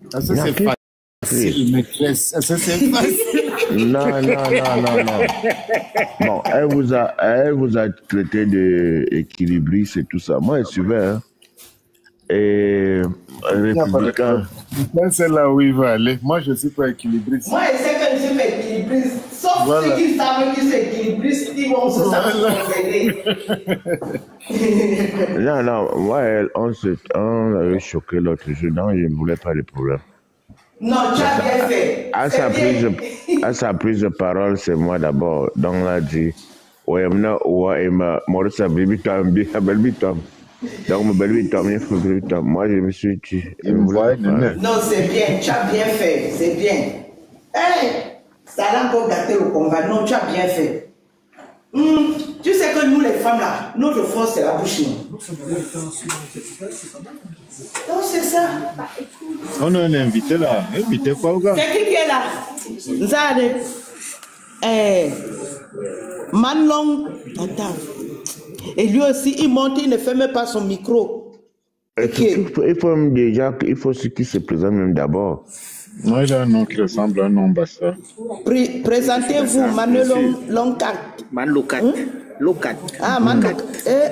Ça, c'est facile, maîtresse. Ça, c'est facile. Non. Bon, elle vous a traité d'équilibriste et tout ça. Moi, je suivais, hein. Et républicain. C'est là où il va aller. Moi, je ne suis pas équilibriste. Moi, je sais que je suis équilibriste. Sauf ceux qui savent que c'est équilibriste, ils vont se savoir. Non, moi, on avait choqué l'autre jour. Non, je ne voulais pas de problème. Non, tu as bien fait. À sa prise de parole, c'est moi d'abord. Donc, on a dit, ouais, moi, je me suis dit. Non, c'est bien, tu as bien fait, c'est bien. Hey, ça a encore gâté le combat. Non, tu as bien fait. Tu sais que nous, les femmes, là, notre force, c'est la bouche. Non, c'est ça. On a un invité là. Invité quoi, gars? C'est qui est là? Zade. Manlong. Attends. Et lui aussi, il monte, il ne fait même pas son micro. Il faut ce qui se présente même d'abord. Moi, il a un nom qui ressemble à un nom bassa. Présentez-vous, Manuel Longcat. Manlocat. Locat. Ah, Manlocat.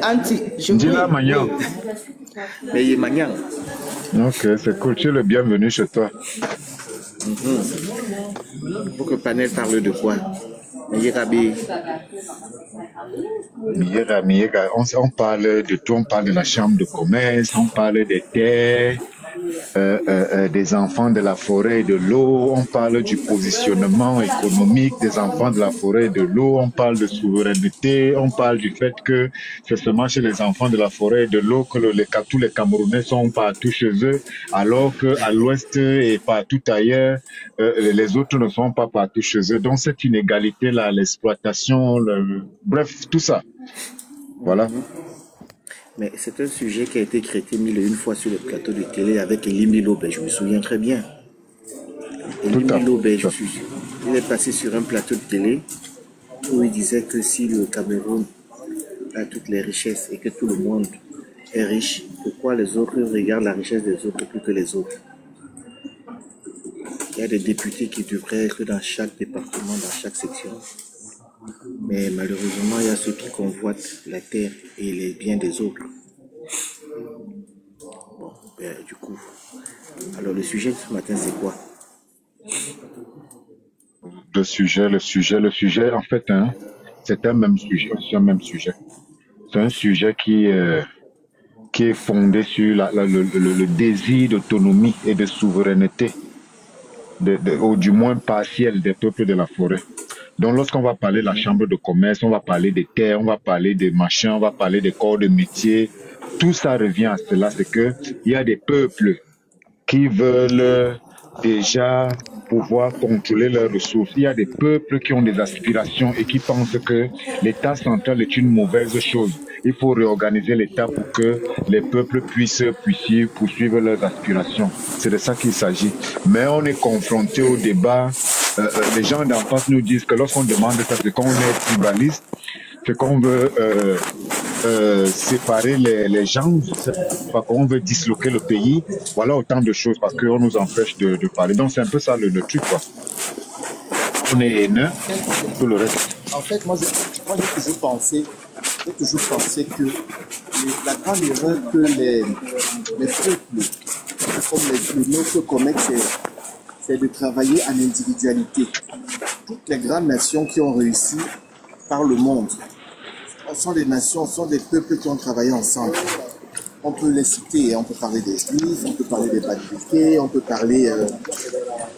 Anti. Je dis la Magnan. Mais il est Magnan. Ok, c'est cool. Tu es le bienvenu chez toi. Faut que Panel parle de quoi? On parle de tout, on parle de la chambre de commerce, on parle des terres, des enfants de la forêt et de l'eau, on parle du positionnement économique des enfants de la forêt et de l'eau, on parle de souveraineté, on parle du fait que c'est seulement chez les enfants de la forêt et de l'eau que tous les Camerounais sont partout chez eux, alors qu'à l'ouest et partout ailleurs, les autres ne sont pas partout chez eux. Donc cette inégalité-là, l'exploitation, bref, tout ça. Voilà. Mais c'est un sujet qui a été traité mille et une fois sur le plateau de télé avec Elimbi Lobé, je me souviens très bien. Elimbi Lobé, il est passé sur un plateau de télé où il disait que si le Cameroun a toutes les richesses et que tout le monde est riche, pourquoi les autres regardent la richesse des autres plus que les autres? Il y a des députés qui devraient être dans chaque département, dans chaque section. Mais malheureusement, il y a ceux qui convoitent la terre et les biens des autres. Bon, du coup. Alors, le sujet de ce matin, c'est quoi? Le sujet, en fait, hein, c'est un même sujet. C'est un même sujet. C'est un sujet qui est fondé sur le désir d'autonomie et de souveraineté, ou du moins partielle, des peuples de la forêt. Donc, lorsqu'on va parler de la chambre de commerce, on va parler des terres, on va parler des machins, on va parler des corps de métier. Tout ça revient à cela, c'est que il y a des peuples qui veulent déjà pouvoir contrôler leurs ressources. Il y a des peuples qui ont des aspirations et qui pensent que l'État central est une mauvaise chose. Il faut réorganiser l'État pour que les peuples puissent poursuivre leurs aspirations. C'est de ça qu'il s'agit. Mais on est confronté au débat. Les gens d'en face nous disent que lorsqu'on demande ça, c'est qu'on est tribaliste, c'est qu'on veut séparer les gens, qu'on veut disloquer le pays. Voilà autant de choses parce qu'on nous empêche de parler. Donc c'est un peu ça le truc, quoi. On est haineux, tout le reste. En fait, moi j'ai toujours pensé que la grande erreur que les peuples, comme les nôtres commettent, c'est de travailler en individualité. Toutes les grandes nations qui ont réussi par le monde sont des nations, sont des peuples qui ont travaillé ensemble. On peut les citer, on peut parler des Juifs, on peut parler des Baptistés, on peut parler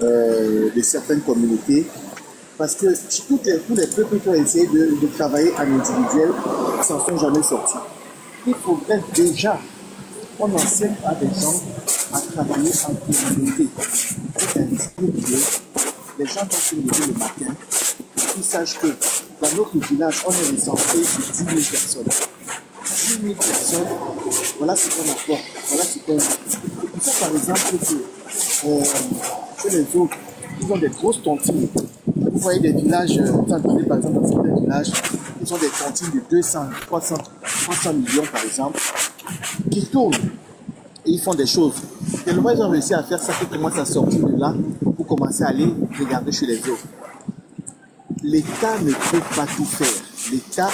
de certaines communautés. Parce que tous les peuples qui ont essayé de travailler en individuel ne s'en sont jamais sortis. Il faudrait déjà qu'on enseigne à des gens à travailler en communauté. C'est un discours les gens vont se lever le matin, ils sachent que dans notre village, on est recensé de 10 000 personnes. 10 000 personnes, voilà ce qu'on apporte, voilà ce qu'on a. C'est pour ça, par exemple, que les autres, ils ont des grosses tontines. Vous voyez des villages, vous entendez par exemple dans certains villages, ils ont des tontines de 200, 300 millions par exemple, qui tournent et ils font des choses. Tellement ils ont réussi à faire ça qu'ils commencent à sortir de là pour commencer à aller regarder chez les autres. L'État ne peut pas tout faire. L'État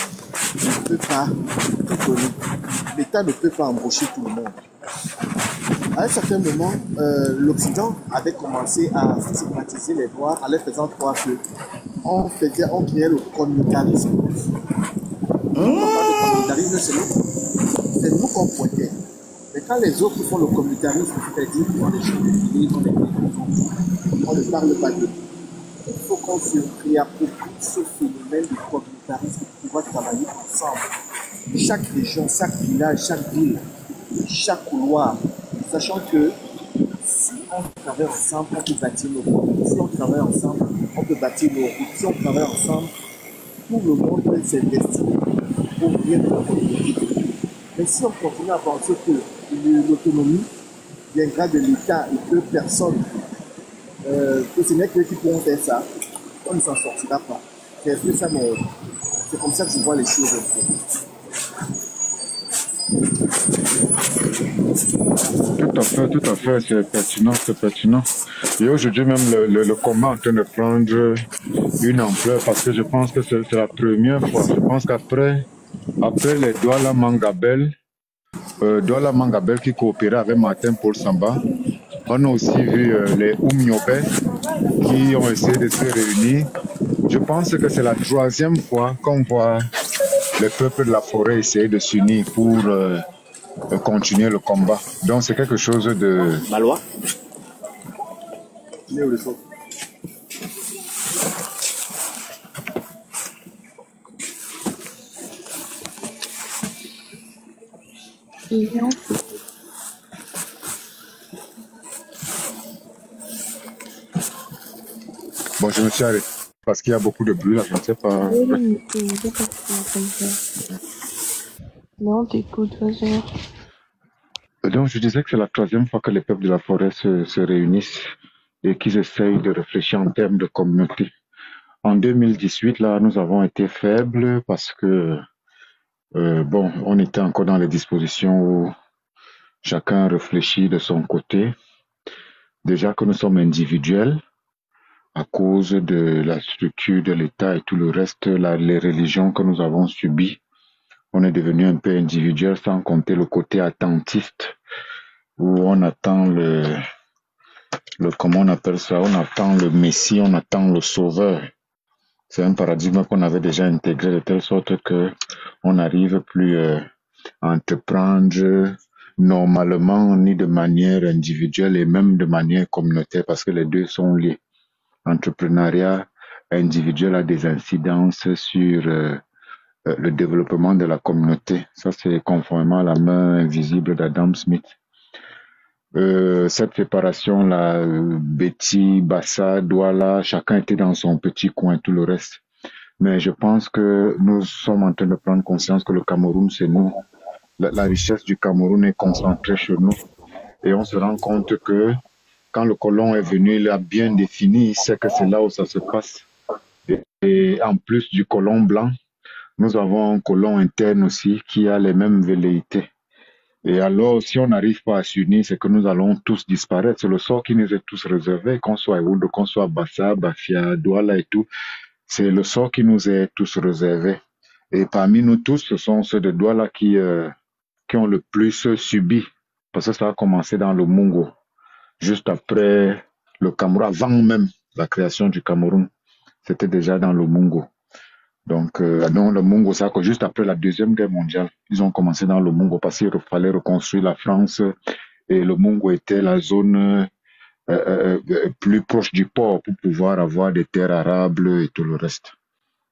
ne peut pas tout donner. L'État ne peut pas embaucher tout le monde. À un certain moment, l'Occident avait commencé à stigmatiser les Noirs en leur faisant croire que on créait le communautarisme. Quand on parle de communautarisme, c'est nous qu'on pointait. Mais quand les autres font le communautarisme, c'est-à-dire qu'on est chez les on ne parle pas d'eux. Il faut qu'on se réapproprie ce phénomène de communautarisme pour pouvoir travailler ensemble. Chaque région, chaque village, chaque ville, chaque couloir, sachant que si on travaille ensemble, on peut bâtir nos routes. Si on travaille ensemble, on peut bâtir nos routes. Si on travaille ensemble, tout le monde peut s'investir pour bien de la communauté. Mais si on continue à penser que l'autonomie viendra de l'État et que personne, que ce n'est que qui pourront faire ça, on ne s'en sortira pas. C'est un peu ça, mais c'est comme ça que je vois les choses. Tout à fait, c'est pertinent, c'est pertinent. Et aujourd'hui même, le combat est en train de prendre une ampleur parce que je pense que c'est la première fois. Je pense qu'après les Douala Mangabel qui coopéraient avec Martin Paul Samba, on a aussi vu les Oumniobé qui ont essayé de se réunir. Je pense que c'est la troisième fois qu'on voit le peuple de la forêt essayer de s'unir pour continuer le combat. Donc c'est quelque chose de... Malois. Bon, je me suis arrêté parce qu'il y a beaucoup de bruit là, je ne sais pas. Oui, c'est pas comme ça. Non, t'écoutes, vas-y. Donc je disais que c'est la troisième fois que les peuples de la forêt se réunissent et qu'ils essayent de réfléchir en termes de communauté. En 2018, là, nous avons été faibles parce que, bon, on était encore dans les dispositions où chacun réfléchit de son côté. Déjà que nous sommes individuels, à cause de la structure de l'État et tout le reste, les religions que nous avons subies, on est devenu un peu individuel sans compter le côté attentiste où on attend comment on appelle ça, on attend le Messie, on attend le Sauveur. C'est un paradigme qu'on avait déjà intégré de telle sorte que on n'arrive plus à entreprendre normalement ni de manière individuelle et même de manière communautaire parce que les deux sont liés. Entrepreneuriat individuel a des incidences sur le développement de la communauté. Ça, c'est conformément à la main invisible d'Adam Smith. Cette séparation-là, Betty, Bassa, Douala, chacun était dans son petit coin, tout le reste. Mais je pense que nous sommes en train de prendre conscience que le Cameroun, c'est nous. La richesse du Cameroun est concentrée chez nous. Et on se rend compte que quand le colon est venu, il a bien défini, il sait que c'est là où ça se passe. Et en plus du colon blanc, nous avons un colon interne aussi qui a les mêmes velléités. Et alors, si on n'arrive pas à s'unir, c'est que nous allons tous disparaître. C'est le sort qui nous est tous réservé, qu'on soit Ewoud, qu'on soit Bassa, Bafia, Douala et tout. C'est le sort qui nous est tous réservé. Et parmi nous tous, ce sont ceux de Douala qui ont le plus subi. Parce que ça a commencé dans le Mungo, juste après le Cameroun, avant même la création du Cameroun. C'était déjà dans le Mungo. Donc, dans le Mungo, ça juste après la Deuxième Guerre mondiale, ils ont commencé dans le Mungo parce qu'il fallait reconstruire la France et le Mungo était la zone plus proche du port pour pouvoir avoir des terres arables et tout le reste.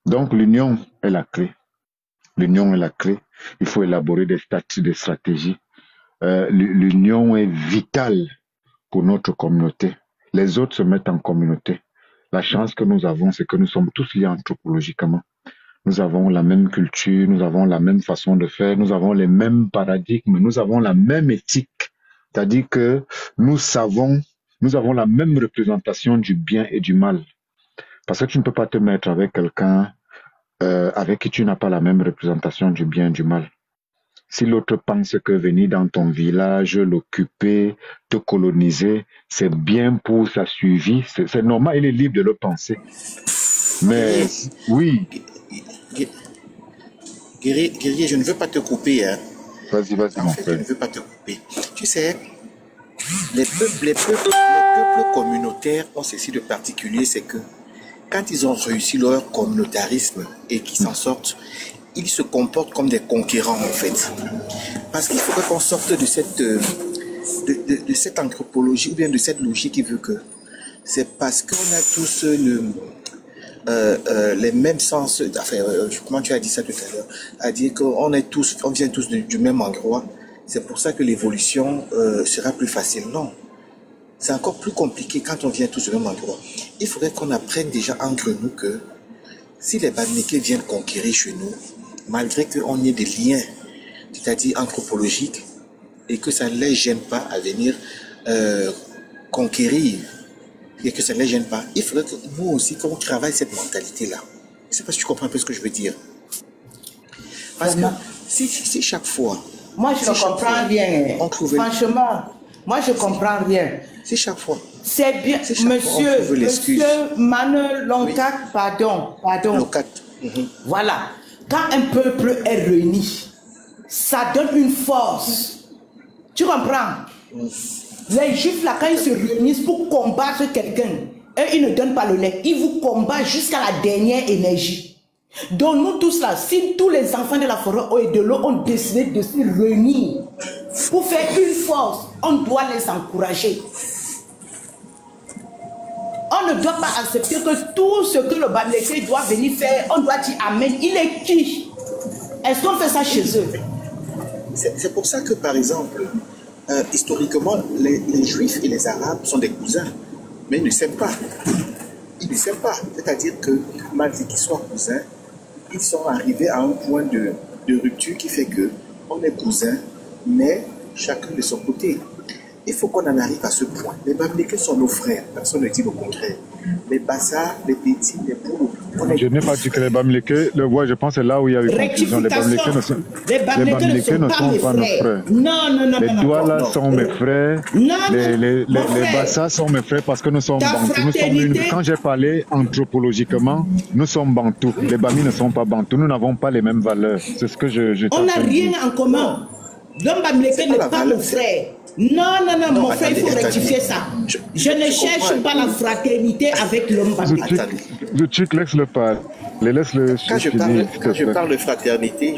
Donc, l'union est la clé. L'union est la clé. Il faut élaborer des stratégies. L'union est vitale pour notre communauté. Les autres se mettent en communauté. La chance que nous avons, c'est que nous sommes tous liés anthropologiquement. Nous avons la même culture, nous avons la même façon de faire, nous avons les mêmes paradigmes, nous avons la même éthique. C'est-à-dire que nous avons la même représentation du bien et du mal. Parce que tu ne peux pas te mettre avec quelqu'un avec qui tu n'as pas la même représentation du bien et du mal. Si l'autre pense que venir dans ton village, l'occuper, te coloniser, c'est bien pour sa survie, c'est normal, il est libre de le penser. Mais oui. Guerrier, je ne veux pas te couper. Hein. Vas-y, mon frère. Je ne veux pas te couper. Tu sais, les peuples communautaires ont ceci de particulier, c'est que quand ils ont réussi leur communautarisme et qu'ils s'en sortent, ils se comportent comme des conquérants en fait. Parce qu'il faudrait qu'on sorte de cette anthropologie ou bien de cette logique qui veut que c'est parce qu'on a tous les mêmes sens, enfin, comment tu as dit ça tout à l'heure, à dire qu'on vient tous du même endroit, c'est pour ça que l'évolution sera plus facile. Non, c'est encore plus compliqué quand on vient tous du même endroit. Il faudrait qu'on apprenne déjà entre nous que si les Bamileke viennent conquérir chez nous, malgré qu'on ait des liens, c'est-à-dire anthropologiques, et que ça ne les gêne pas à venir conquérir, et que ça ne les gêne pas, il faudrait que nous aussi, qu'on travaille cette mentalité-là. Je ne sais pas si tu comprends un peu ce que je veux dire. Parce que si chaque fois... Moi, je ne comprends rien. Franchement, moi, je ne comprends rien. Si chaque fois... C'est bien, monsieur Manuel Loncat, oui. Pardon. Loncat. Voilà. Quand un peuple est réuni, ça donne une force. Tu comprends? Les Juifs, là, quand ils se réunissent pour combattre quelqu'un, eux, ils ne donnent pas le lait. Ils vous combattent jusqu'à la dernière énergie. Donc, nous tous là, si tous les enfants de la forêt et de l'eau ont décidé de se réunir pour faire une force, on doit les encourager. On ne doit pas accepter que tout ce que le Bamileke doit venir faire, on doit dire Amen. Il est qui? Est-ce qu'on fait ça chez eux? C'est pour ça que, par exemple, historiquement, les Juifs et les Arabes sont des cousins, mais ils ne s'aiment pas. Ils ne s'aiment pas. C'est-à-dire que, malgré qu'ils soient cousins, ils sont arrivés à un point de rupture qui fait que on est cousins, mais chacun de son côté. Il faut qu'on en arrive à ce point. Les Bamileke sont nos frères, personne ne dit le contraire. Les Bassa, les Petits, les Poulos. Je n'ai pas dit que les Bamileke, je pense que c'est là où il y a eu confusion. Les Bamileke ne sont pas nos frères. Non. Les Douala sont mes frères. Les Bassa sont mes frères parce que nous sommes bantous. Quand j'ai parlé anthropologiquement, nous sommes bantous. Les Bami ne sont pas bantous. Nous n'avons pas les mêmes valeurs. C'est ce que je On n'a rien en commun. L'homme Bamileke n'est pas mon frère. Non, mon frère, il faut rectifier ça. Je ne cherche pas la fraternité avec l'homme Bamileke. Tu laisse-le parler. Laisse-le. Quand je parle de fraternité,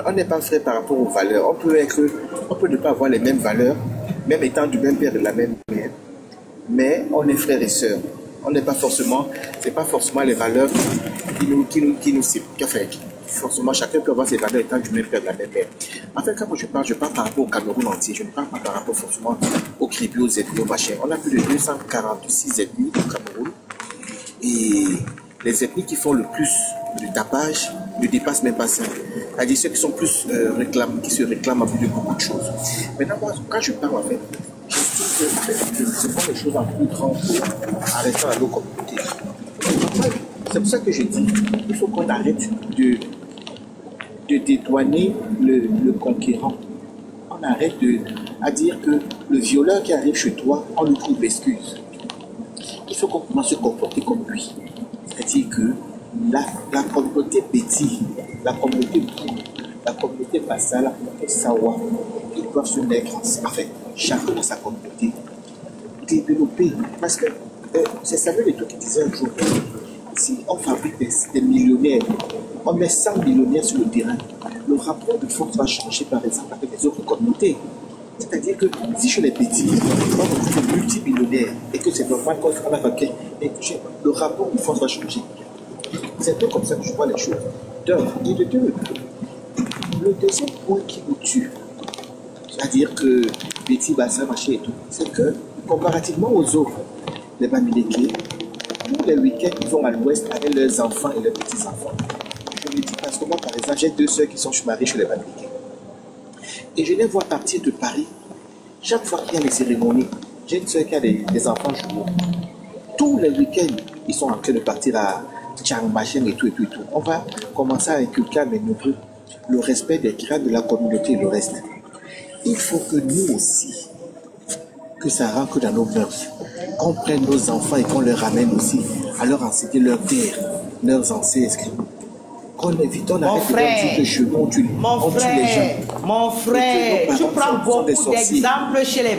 on n'est pas frère par rapport aux valeurs. On peut ne pas avoir les mêmes valeurs, même étant du même père et de la même mère. Mais on est frères et sœurs. On n'est pas forcément, c'est pas forcément les valeurs qui nous forcément, chacun peut avoir ses valeurs étant du même père, de la même mère. En fait, quand moi je parle par rapport au Cameroun entier. Je ne parle pas par rapport forcément aux Kribi, aux ethnies, aux machins. On a plus de 246 ethnies au Cameroun. Et les ethnies qui font le plus de tapage ne dépassent même pas ça. C'est-à-dire ceux qui sont plus qui se réclament à plus de beaucoup de choses. Maintenant, moi, quand je parle, en fait, j'estime que je prends les choses en plus grand en restant à nos communautés. C'est pour ça que je dis qu'il faut qu'on arrête de dédouaner le conquérant. On arrête à dire que le violeur qui arrive chez toi, on lui trouve l'excuse. Il faut qu'on commence à se comporter comme lui. C'est-à-dire que la communauté Petit, la communauté Bou, la communauté Bassa, la communauté Sawa, ils doivent se mettre ensemble. Enfin, chacun dans sa communauté, développer. Parce que c'est Samuel Eto'o qui disait un jour, si on fabrique des millionnaires, on met 100 millionnaires sur le terrain, le rapport de force va changer par exemple avec les autres communautés. C'est-à-dire que si chez les petits, on retrouve multimillionnaires et que c'est normal qu'on a fabriqué, le rapport de force va changer. C'est un peu comme ça que je vois les choses. Donc, et le deuxième point qui nous tue, c'est-à-dire que Petit, Bassa, machin et tout, c'est que comparativement aux autres, les Bamileke, tous les week-ends, ils vont à l'ouest avec leurs enfants et leurs petits-enfants. Je me dis parce que moi, par exemple, j'ai 2 soeurs qui sont mariées chez les Bamileke. Et je les vois partir de Paris. Chaque fois qu'il y a les cérémonies, j'ai une soeur qui a des enfants jumeaux. Tous les week-ends, ils sont en train de partir à Tchang, machin et tout. On va commencer à inculquer à mes neveux le respect des crânes de la communauté et le reste. Il faut que nous aussi, que ça rentre dans nos mœurs, qu'on prenne nos enfants et qu'on leur ramène aussi à leur enseigner leur terre, leurs ancêtres. Qu'on évite, on arrête de dire que chez nous, on tue les gens. Mon frère, tu prends beaucoup d'exemples chez les...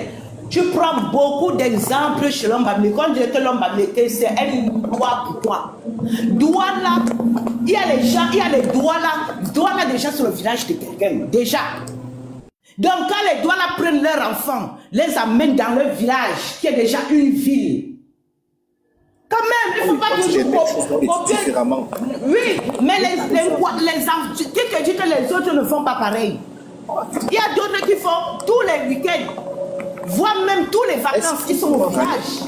Tu prends beaucoup d'exemples chez l'homme babylé. Quand je dis que l'homme babylé, c'est une loi pour toi. Doigt là, il y a les gens, il y a les doigts là déjà sur le village de quelqu'un, déjà. Donc quand les doigts là prennent leurs enfants, les amènent dans leur village, qui est déjà une ville. Quand même, il ne faut pas toujours différemment. Oui, mais les enfants, qui te dit que les autres ne font pas pareil? Il y a d'autres qui font tous les week-ends, voire même tous les vacances qui sont au village.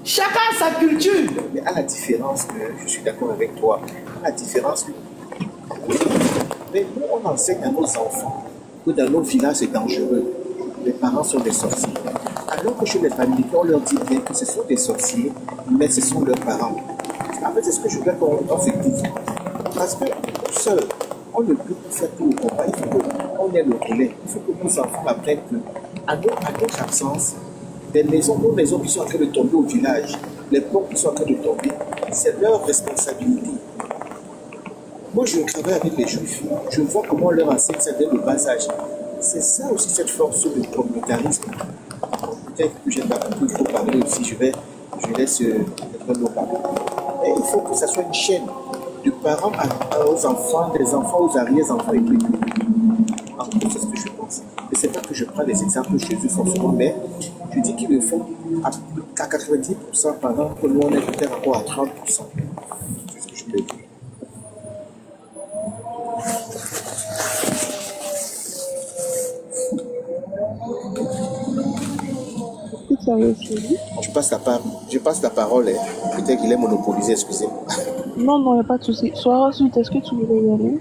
Chacun a sa culture. Mais à la différence, je suis d'accord avec toi, à la différence, mais nous on enseigne à nos enfants que dans nos villages c'est dangereux. Les parents sont des sorciers. Alors que chez les familles, on leur dit bien que ce sont des sorciers, mais ce sont leurs parents. En fait, c'est ce que je veux qu'on se dise. Parce que seul, on ne peut pas faire tout le combat. Il faut qu'on ait le relais. Il faut que nos enfants apprennent qu'à notre absence, nos maisons qui sont en train de tomber au village, les ponts qui sont en train de tomber, c'est leur responsabilité. Moi, je travaille avec les juifs. Je vois comment on leur enseigne ça dès le bas âge. C'est ça aussi cette force de communautarisme. Peut-être que j'ai pas compris, il faut parler aussi. Je laisse notre mot parler. Et il faut que ça soit une chaîne de parents aux enfants, des enfants aux arrière-enfants et tout. En tout cas, c'est ce que je pense. Et c'est pas que je prends des exemples chez eux forcément, mais je dis qu'ils le font à 90% pendant que nous on est peut-être encore à 30%. C'est ce que je peux dire. Je passe la parole. Peut-être qu'il est monopolisé, excusez-moi. Non, il n'y a pas de souci. Sois ensuite, est-ce que tu voulais y aller?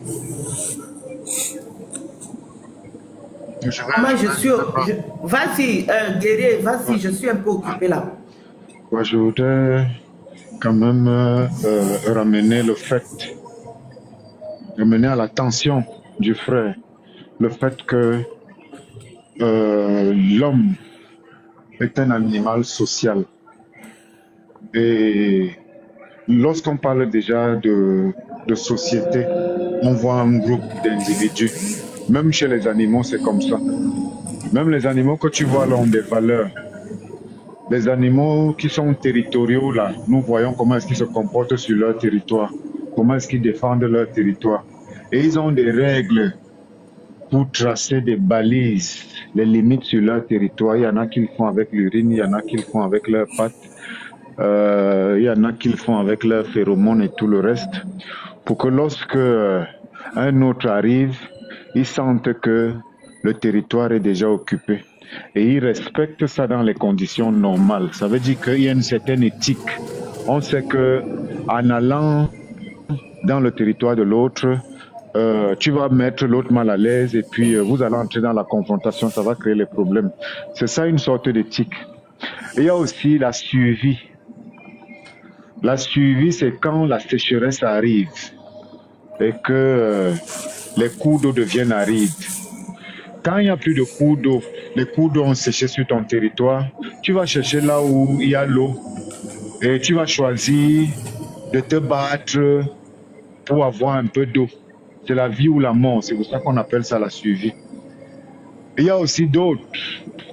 Moi, je suis... Vas-y, guerrier, vas-y, je suis un peu occupé là. Moi, je voudrais quand même ramener le fait, ramener à l'attention du frère, le fait que l'homme est un animal social. Et lorsqu'on parle déjà de société, on voit un groupe d'individus. Même chez les animaux, c'est comme ça. Même les animaux que tu vois là ont des valeurs. Les animaux qui sont territoriaux là, nous voyons comment est-ce qu'ils se comportent sur leur territoire, comment est-ce qu'ils défendent leur territoire. Et ils ont des règles pour tracer des balises, les limites sur leur territoire. Il y en a qui le font avec l'urine, il y en a qui le font avec leurs pattes, il y en a qui le font avec leurs phéromones et tout le reste, pour que lorsque un autre arrive, ils sentent que le territoire est déjà occupé. Et ils respectent ça dans les conditions normales. Ça veut dire qu'il y a une certaine éthique. On sait que en allant dans le territoire de l'autre, tu vas mettre l'autre mal à l'aise et puis vous allez entrer dans la confrontation, ça va créer les problèmes. C'est ça une sorte d'éthique. Et il y a aussi la suivi. La suivi, c'est quand la sécheresse arrive et que les cours d'eau deviennent arides. Quand il n'y a plus de cours d'eau, les cours d'eau ont séché sur ton territoire, tu vas chercher là où il y a l'eau et tu vas choisir de te battre pour avoir un peu d'eau. C'est la vie ou la mort, c'est pour ça qu'on appelle ça la suivi. Et il y a aussi d'autres,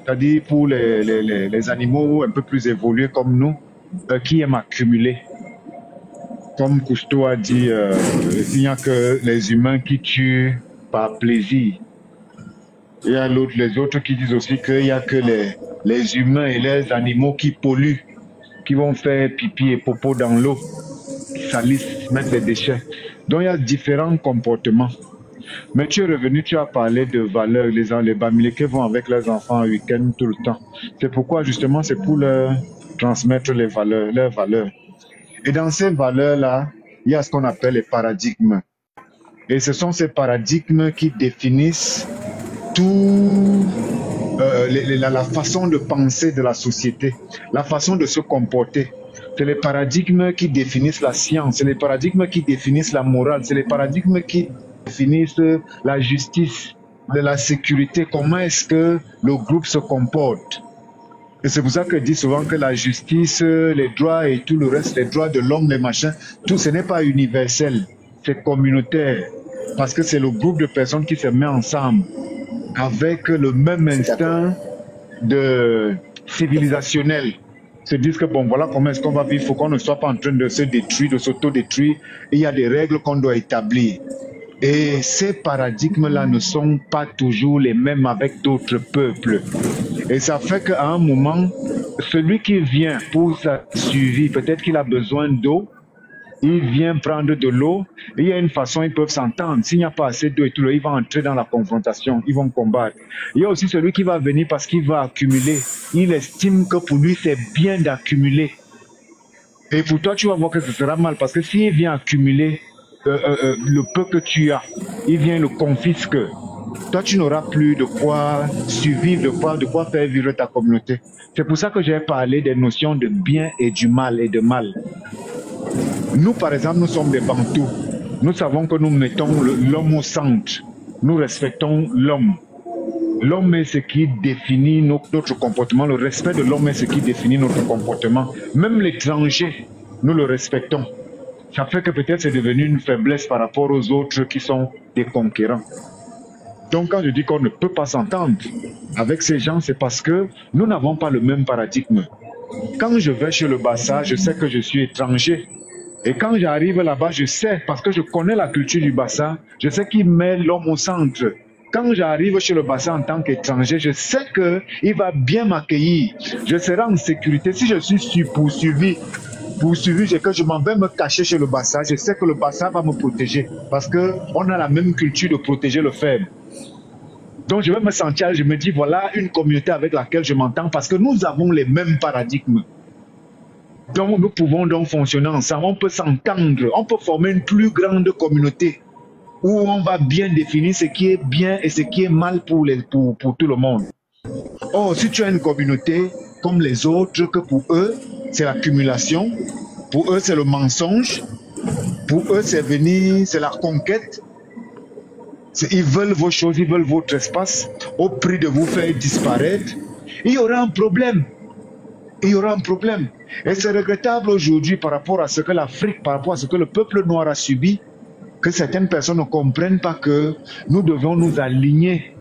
c'est-à-dire pour les animaux un peu plus évolués comme nous, qui aiment accumuler. Comme Cousteau a dit, il n'y a que les humains qui tuent par plaisir. Il y a les autres qui disent aussi qu'il n'y a que les humains et les animaux qui polluent, qui vont faire pipi et popo dans l'eau, qui salissent, mettre des déchets. Donc il y a différents comportements. Mais tu es revenu, tu as parlé de valeurs. Les Bamileke vont avec leurs enfants en week-end tout le temps. C'est pourquoi justement c'est pour leur transmettre les valeurs, leurs valeurs. Et dans ces valeurs-là, il y a ce qu'on appelle les paradigmes. Et ce sont ces paradigmes qui définissent tout la façon de penser de la société, la façon de se comporter. c'est les paradigmes qui définissent la science, c'est les paradigmes qui définissent la morale, c'est les paradigmes qui définissent la justice, la sécurité, comment est-ce que le groupe se comporte. Et c'est pour ça que je dis souvent que la justice, les droits et tout le reste, les droits de l'homme, les machins, tout ce n'est pas universel, c'est communautaire. Parce que c'est le groupe de personnes qui se met ensemble avec le même instinct de civilisationnel. Se disent que bon, voilà comment est-ce qu'on va vivre, il faut qu'on ne soit pas en train de se détruire, de s'auto-détruire. Il y a des règles qu'on doit établir. Et ces paradigmes-là ne sont pas toujours les mêmes avec d'autres peuples. Et ça fait qu'à un moment, celui qui vient pour sa survie, peut-être qu'il a besoin d'eau, il vient prendre de l'eau, il y a une façon, ils peuvent s'entendre. S'il n'y a pas assez d'eau et tout, il va entrer dans la confrontation, ils vont combattre. Il y a aussi celui qui va venir parce qu'il va accumuler. Il estime que pour lui, c'est bien d'accumuler. Et pour toi, tu vas voir que ce sera mal, parce que s'il vient accumuler le peu que tu as, il vient le confisque. Toi, tu n'auras plus de quoi survivre, de quoi faire vivre ta communauté. C'est pour ça que j'ai parlé des notions de bien et du mal et de mal. Nous, par exemple, nous sommes des Bantous. Nous savons que nous mettons l'homme au centre. Nous respectons l'homme. L'homme est ce qui définit notre comportement. Le respect de l'homme est ce qui définit notre comportement. Même l'étranger, nous le respectons. Ça fait que peut-être c'est devenu une faiblesse par rapport aux autres qui sont des conquérants. Donc quand je dis qu'on ne peut pas s'entendre avec ces gens, c'est parce que nous n'avons pas le même paradigme. Quand je vais chez le Bassa, je sais que je suis étranger. Et quand j'arrive là-bas, je sais, parce que je connais la culture du Bassa, je sais qu'il met l'homme au centre. Quand j'arrive chez le Bassa en tant qu'étranger, je sais qu'il va bien m'accueillir. Je serai en sécurité. Si je suis poursuivi, c'est que je m'en vais me cacher chez le Bassa. Je sais que le Bassa va me protéger, parce qu'on a la même culture de protéger le faible. Donc je vais me sentir, je me dis, voilà une communauté avec laquelle je m'entends, parce que nous avons les mêmes paradigmes. Donc nous pouvons donc fonctionner ensemble, on peut s'entendre, on peut former une plus grande communauté où on va bien définir ce qui est bien et ce qui est mal pour tout le monde. Or, si tu as une communauté comme les autres, que pour eux, c'est l'accumulation, pour eux, c'est le mensonge, pour eux, c'est venir, c'est la conquête, ils veulent vos choses, ils veulent votre espace, au prix de vous faire disparaître, il y aura un problème. Il y aura un problème. Et c'est regrettable aujourd'hui par rapport à ce que l'Afrique, par rapport à ce que le peuple noir a subi, que certaines personnes ne comprennent pas que nous devons nous aligner,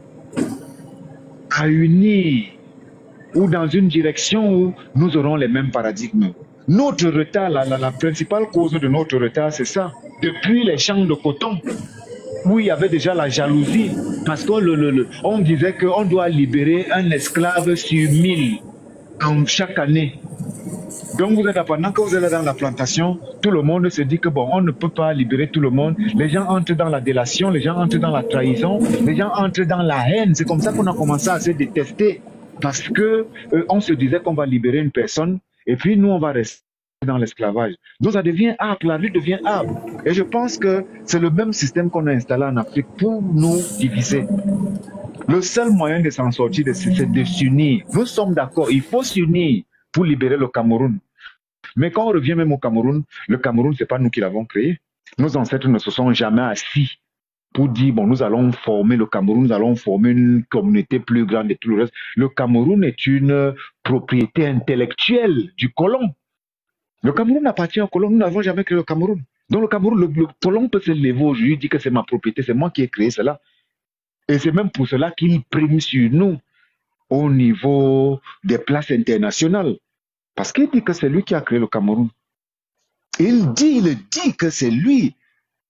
à unir, ou dans une direction où nous aurons les mêmes paradigmes. Notre retard, la principale cause de notre retard, c'est ça. Depuis les champs de coton, où il y avait déjà la jalousie, parce qu'on disait qu'on doit libérer un esclave sur 1000 en chaque année. Donc vous êtes, pendant que vous êtes dans la plantation, tout le monde se dit que bon, on ne peut pas libérer tout le monde. Les gens entrent dans la délation, les gens entrent dans la trahison, les gens entrent dans la haine. C'est comme ça qu'on a commencé à se détester, parce que on se disait qu'on va libérer une personne et puis nous on va rester dans l'esclavage. Donc ça devient âpre, la vie devient âpre. Et je pense que c'est le même système qu'on a installé en Afrique pour nous diviser. Le seul moyen de s'en sortir, c'est de s'unir. Nous sommes d'accord, il faut s'unir pour libérer le Cameroun. Mais quand on revient même au Cameroun, le Cameroun, ce n'est pas nous qui l'avons créé. Nos ancêtres ne se sont jamais assis pour dire, bon, nous allons former le Cameroun, nous allons former une communauté plus grande et tout le reste. Le Cameroun est une propriété intellectuelle du colon. Le Cameroun appartient au colon, nous n'avons jamais créé le Cameroun. Donc le Cameroun, le colon peut se lever aujourd'hui, dire que c'est ma propriété, c'est moi qui ai créé cela. Et c'est même pour cela qu'il prime sur nous au niveau des places internationales. Parce qu'il dit que c'est lui qui a créé le Cameroun. Il dit que c'est lui.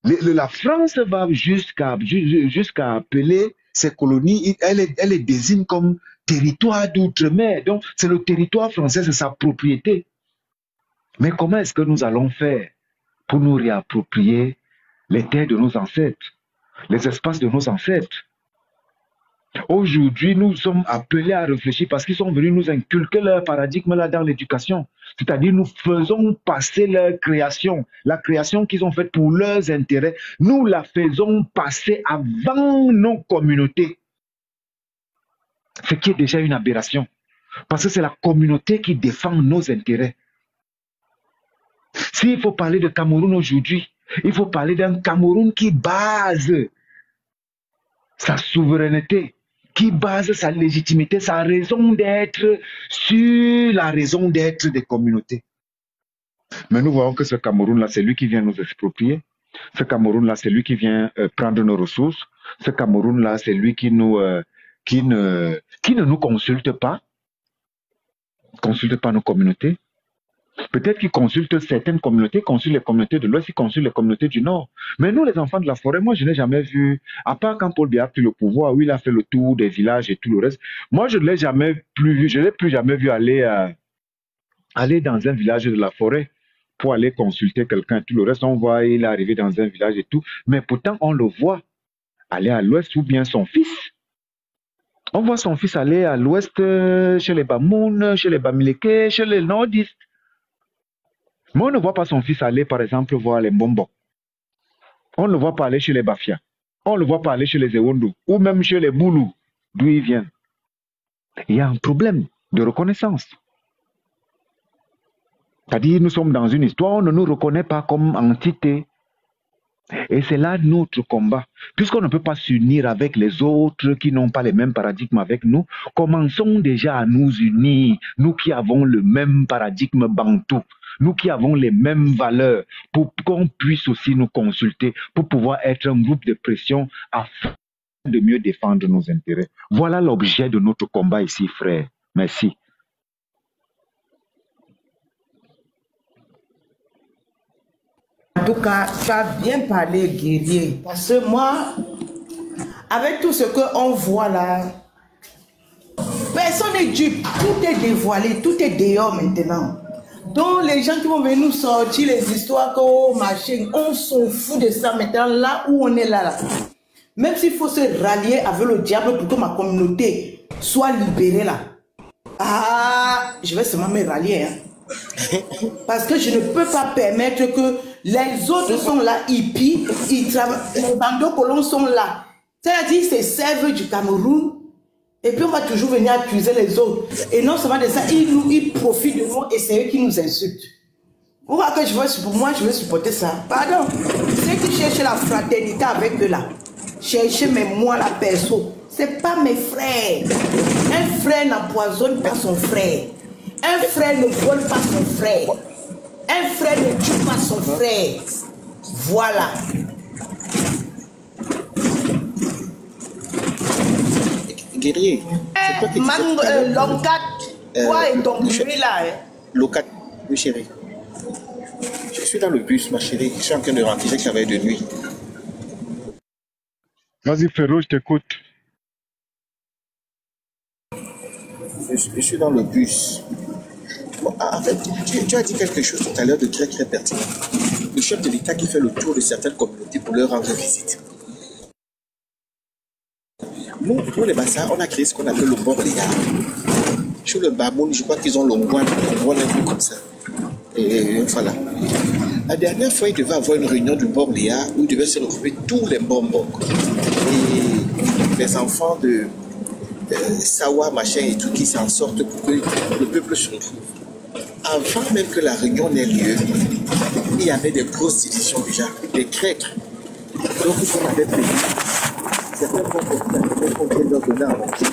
La France va jusqu'à appeler ses colonies, elle les désigne comme territoire d'outre-mer. Donc c'est le territoire français, c'est sa propriété. Mais comment est-ce que nous allons faire pour nous réapproprier les terres de nos ancêtres, les espaces de nos ancêtres? Aujourd'hui, nous sommes appelés à réfléchir parce qu'ils sont venus nous inculquer leur paradigme là dans l'éducation. C'est-à-dire, nous faisons passer leur création, la création qu'ils ont faite pour leurs intérêts, nous la faisons passer avant nos communautés. Ce qui est déjà une aberration. Parce que c'est la communauté qui défend nos intérêts. S'il faut parler de Cameroun aujourd'hui, il faut parler d'un Cameroun qui base sa souveraineté, qui base sa légitimité, sa raison d'être sur la raison d'être des communautés. Mais nous voyons que ce Cameroun-là, c'est lui qui vient nous exproprier. Ce Cameroun-là, c'est lui qui vient prendre nos ressources. Ce Cameroun-là, c'est lui qui ne nous consulte pas nos communautés. Peut-être qu'il consulte certaines communautés, consulte les communautés de l'Ouest, il consulte les communautés du Nord. Mais nous, les enfants de la forêt, moi, je n'ai jamais vu, à part quand Paul Biya a pris le pouvoir, où il a fait le tour des villages et tout le reste, moi, je ne l'ai jamais plus vu, je ne l'ai plus jamais vu aller dans un village de la forêt pour aller consulter quelqu'un et tout le reste. On voit, il est arrivé dans un village et tout, mais pourtant, on le voit aller à l'Ouest ou bien son fils. On voit son fils aller à l'Ouest chez les Bamoun, chez les Bamileke, chez les Nordistes. Mais on ne voit pas son fils aller, par exemple, voir les Mbombo. On ne le voit pas aller chez les Bafia. On ne le voit pas aller chez les Ewondo. Ou même chez les Boulou, d'où ils viennent. Il y a un problème de reconnaissance. C'est-à-dire, nous sommes dans une histoire, on ne nous reconnaît pas comme entité. Et c'est là notre combat. Puisqu'on ne peut pas s'unir avec les autres qui n'ont pas les mêmes paradigmes avec nous, commençons déjà à nous unir, nous qui avons le même paradigme bantou, nous qui avons les mêmes valeurs, pour qu'on puisse aussi nous consulter, pour pouvoir être un groupe de pression afin de mieux défendre nos intérêts. Voilà l'objet de notre combat ici, frère. Merci. En tout cas, tu as bien parlé, guerrier. Parce que moi, avec tout ce qu'on voit là, personne n'est dupe. Tout est dévoilé, tout est dehors maintenant. Donc, les gens qui vont venir nous sortir les histoires qu'au marché, on s'en fout de ça maintenant, là où on est là. Même s'il faut se rallier avec le diable pour que ma communauté soit libérée là. Ah, je vais seulement me rallier. Hein. Parce que je ne peux pas permettre que les autres sont là, hippies, ils travaillent, les bandeaux colons sont là. C'est-à-dire qu'ils se servent du Cameroun et puis on va toujours venir accuser les autres. Et non seulement de ça, ils profitent de nous et c'est eux qui nous insultent. Vous voyez que je veux supporter ça. Pardon. Ceux qui cherchent la fraternité avec eux là, cherchez mais moi la perso, c'est pas mes frères. Un frère n'empoisonne pas son frère. Un frère ne vole pas son frère. Un frère ne tue pas son frère. Voilà. Guerrier, c'est toi qui dis Longat, quoi est ton bruit là? Locat, oui chérie. Je suis dans le bus, ma chérie. Je suis en train de rentrer, j'ai travaillé de nuit. Vas-y, Ferro, je t'écoute. Je suis dans le bus. Bon, en fait, tu as dit quelque chose tout à l'heure de très très pertinent. Le chef de l'État qui fait le tour de certaines communautés pour leur rendre visite. Nous, les Bassa, on a créé ce qu'on appelle le Borléa. Chez le Bamoun, je crois qu'ils ont l'Ongouane, un peu comme ça. Et voilà. La dernière fois, il devait avoir une réunion du Borléa où il devait se retrouver tous les bonbons. Et les enfants de Sawa, machin et tout qui s'en sortent pour que le peuple se retrouve. Avant même que la réunion n'ait lieu, il y avait des grosses divisions déjà, des crêtes. Donc, on avait payé. Certains vont leur donner à manger.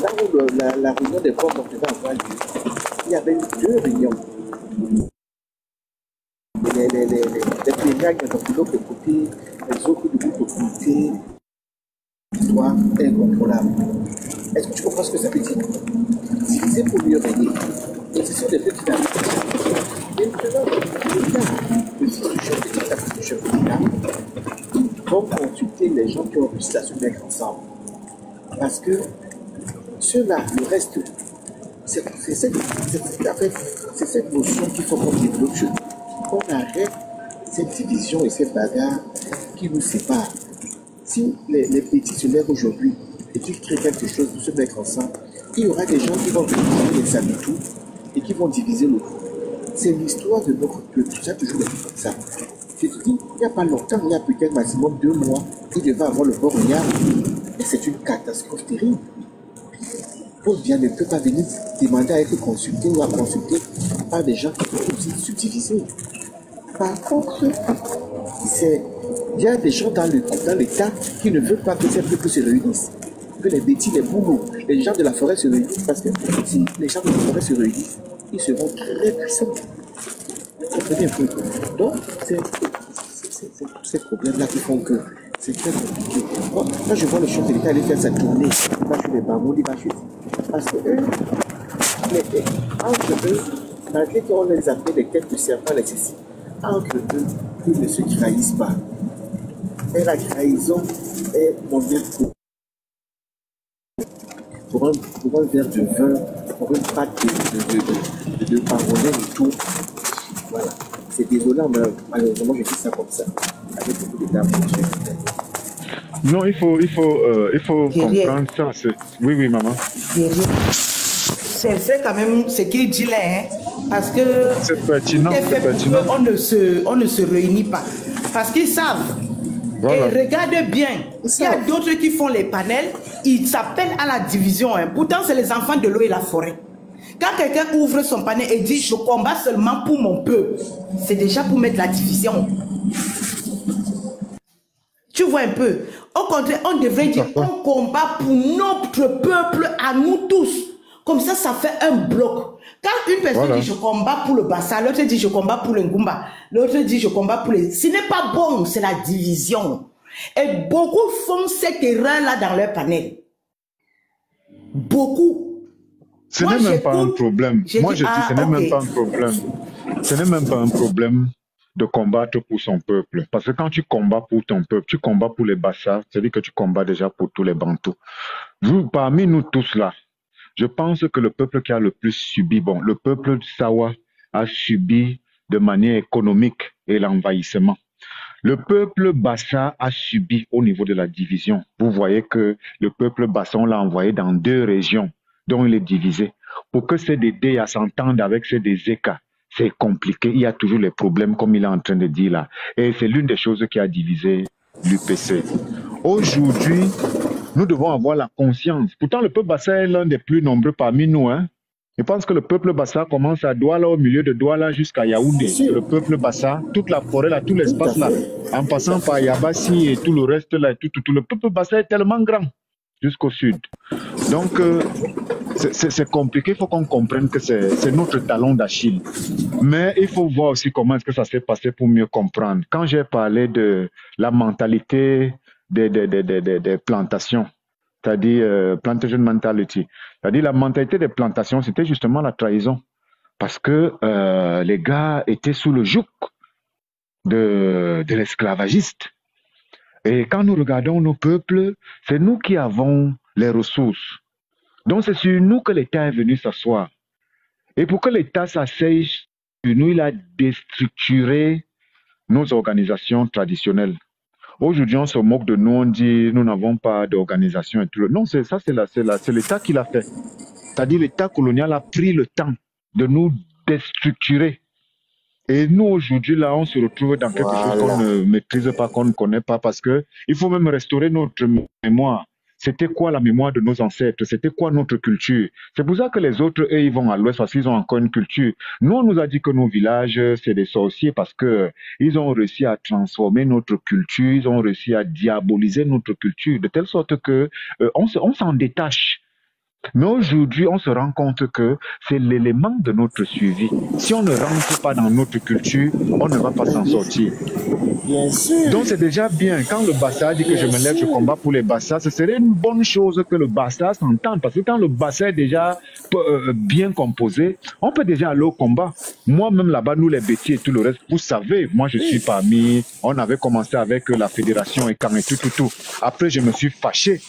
Là où la réunion des pauvres devait avoir lieu, il y avait eu 2 réunions. Les plénières de l'autre côté, les autres de l'autre côté, soit incontrôlable. Est-ce que tu comprends ce que ça veut dire? Diviser pour mieux régner. Et ce sont des petites dynamiques. Maintenant, le chef de l'État vont consulter les gens qui ont réussi à se mettre ensemble. Parce que ceux-là, le reste, c'est cette notion qu'il faut qu'on développe chez nous. Qu'on arrête cette division et cette bagarre qui nous sépare. Si les petits se lèvent aujourd'hui et qu'ils créent quelque chose pour se mettre ensemble, il y aura des gens qui vont venir les habitudes et qui vont diviser le groupe. C'est l'histoire de notre peuple. Ça a toujours été comme ça. Je te dis, il n'y a pas longtemps, il y a peut-être maximum 2 mois, il devait avoir le Borléa. Et c'est une catastrophe terrible. Paul Biya ne peut pas venir demander à être consulté ou à consulter par des gens qui sont aussi subdivisés. Par contre, il y a des gens dans l'État qui ne veulent pas que ces peuples se réunissent, que les Bétis, les Boumous, les gens de la forêt se réunissent, parce que si les gens de la forêt se réunissent, ils seront très puissants. Vous comprenez un peu? Donc, c'est tous ces problèmes-là qui font que c'est très compliqué. Moi, quand je vois le chef de l'État aller faire sa tournée, il va chez les Bamoun, il va chez... Parce que eux, entre eux, malgré qu'on les appelle des têtes de serpent, entre eux, ils ne se trahissent pas. Et la trahison est mondiale pour un verre de vin, pour une pâte de paronnais et tout. Voilà. C'est désolant, mais malheureusement, je dis ça comme ça. Avec beaucoup de dames. Non, il faut comprendre ça. Oui, oui, maman. C'est quand même ce qu'il dit là, hein, parce que c'est pertinent, on ne se réunit pas. Parce qu'ils savent. Voilà. Et regardez bien, il y a d'autres qui font les panels, ils s'appellent à la division. Hein. Pourtant, c'est les enfants de l'eau et la forêt. Quand quelqu'un ouvre son panel et dit « je combats seulement pour mon peuple », c'est déjà pour mettre la division. Tu vois un peu. Au contraire, on devrait dire « on combat pour notre peuple à nous tous ». Comme ça, ça fait un bloc. Quand une personne dit « je combats pour le Bassa », l'autre dit « je combats pour le Ngumba », l'autre dit « je combats pour les... » Ce n'est pas bon, c'est la division. Et beaucoup font cette erreur-là dans leur panel. Beaucoup. Ce n'est même pas un problème. Moi, je dis, ce n'est même pas un problème. Ce n'est même pas un problème de combattre pour son peuple. Parce que quand tu combats pour ton peuple, tu combats pour les Bassa, c'est-à-dire que tu combats déjà pour tous les Bantous. Parmi nous tous là, je pense que le peuple qui a le plus subi, bon, le peuple de Sawa a subi de manière économique et l'envahissement. Le peuple Bassa a subi au niveau de la division. Vous voyez que le peuple Bassa, on l'a envoyé dans 2 régions dont il est divisé. Pour que ces Dédé à s'entendre avec ces Dézéka, c'est compliqué. Il y a toujours les problèmes comme il est en train de dire là. Et c'est l'une des choses qui a divisé l'UPC. Aujourd'hui, nous devons avoir la conscience. Pourtant, le peuple Bassa est l'un des plus nombreux parmi nous. Hein. Je pense que le peuple Bassa commence à Douala, au milieu de Douala jusqu'à Yaoundé. Le peuple Bassa, toute la forêt là, tout l'espace là, en passant par Yabassi et tout le reste là, tout. Le peuple Bassa est tellement grand jusqu'au sud. Donc, c'est compliqué. Il faut qu'on comprenne que c'est notre talon d'Achille. Mais il faut voir aussi comment est-ce que ça s'est passé pour mieux comprendre. Quand j'ai parlé de la mentalité des plantations, c'est-à-dire plantation mentality, c'est-à-dire la mentalité des plantations, c'était justement la trahison. Parce que les gars étaient sous le joug de l'esclavagiste. Et quand nous regardons nos peuples, c'est nous qui avons les ressources. Donc c'est sur nous que l'État est venu s'asseoir. Et pour que l'État s'asseye sur nous, il a déstructuré nos organisations traditionnelles. Aujourd'hui, on se moque de nous, on dit nous n'avons pas d'organisation et tout. Non, c'est l'État qui l'a fait. C'est-à-dire l'État colonial a pris le temps de nous déstructurer. Et nous, aujourd'hui, là, on se retrouve dans quelque chose qu'on ne maîtrise pas, qu'on ne connaît pas, parce que il faut même restaurer notre mémoire. C'était quoi la mémoire de nos ancêtres? C'était quoi notre culture? C'est pour ça que les autres, eux, ils vont à l'ouest parce qu'ils ont encore une culture. Nous, on nous a dit que nos villages, c'est des sorciers parce que ils ont réussi à transformer notre culture, ils ont réussi à diaboliser notre culture, de telle sorte que on s'en détache. Mais aujourd'hui, on se rend compte que c'est l'élément de notre suivi. Si on ne rentre pas dans notre culture, on ne va pas s'en sortir. Bien sûr. Donc c'est déjà bien. Quand le Bassa dit que je me lève, je combats pour les Bassa, ce serait une bonne chose que le Bassa s'entende. Parce que quand le Bassa est déjà bien composé, on peut déjà aller au combat. Moi-même là-bas, nous les Bétis et tout le reste, vous savez, moi je suis parmi, on avait commencé avec la fédération et tout. Après, je me suis fâché.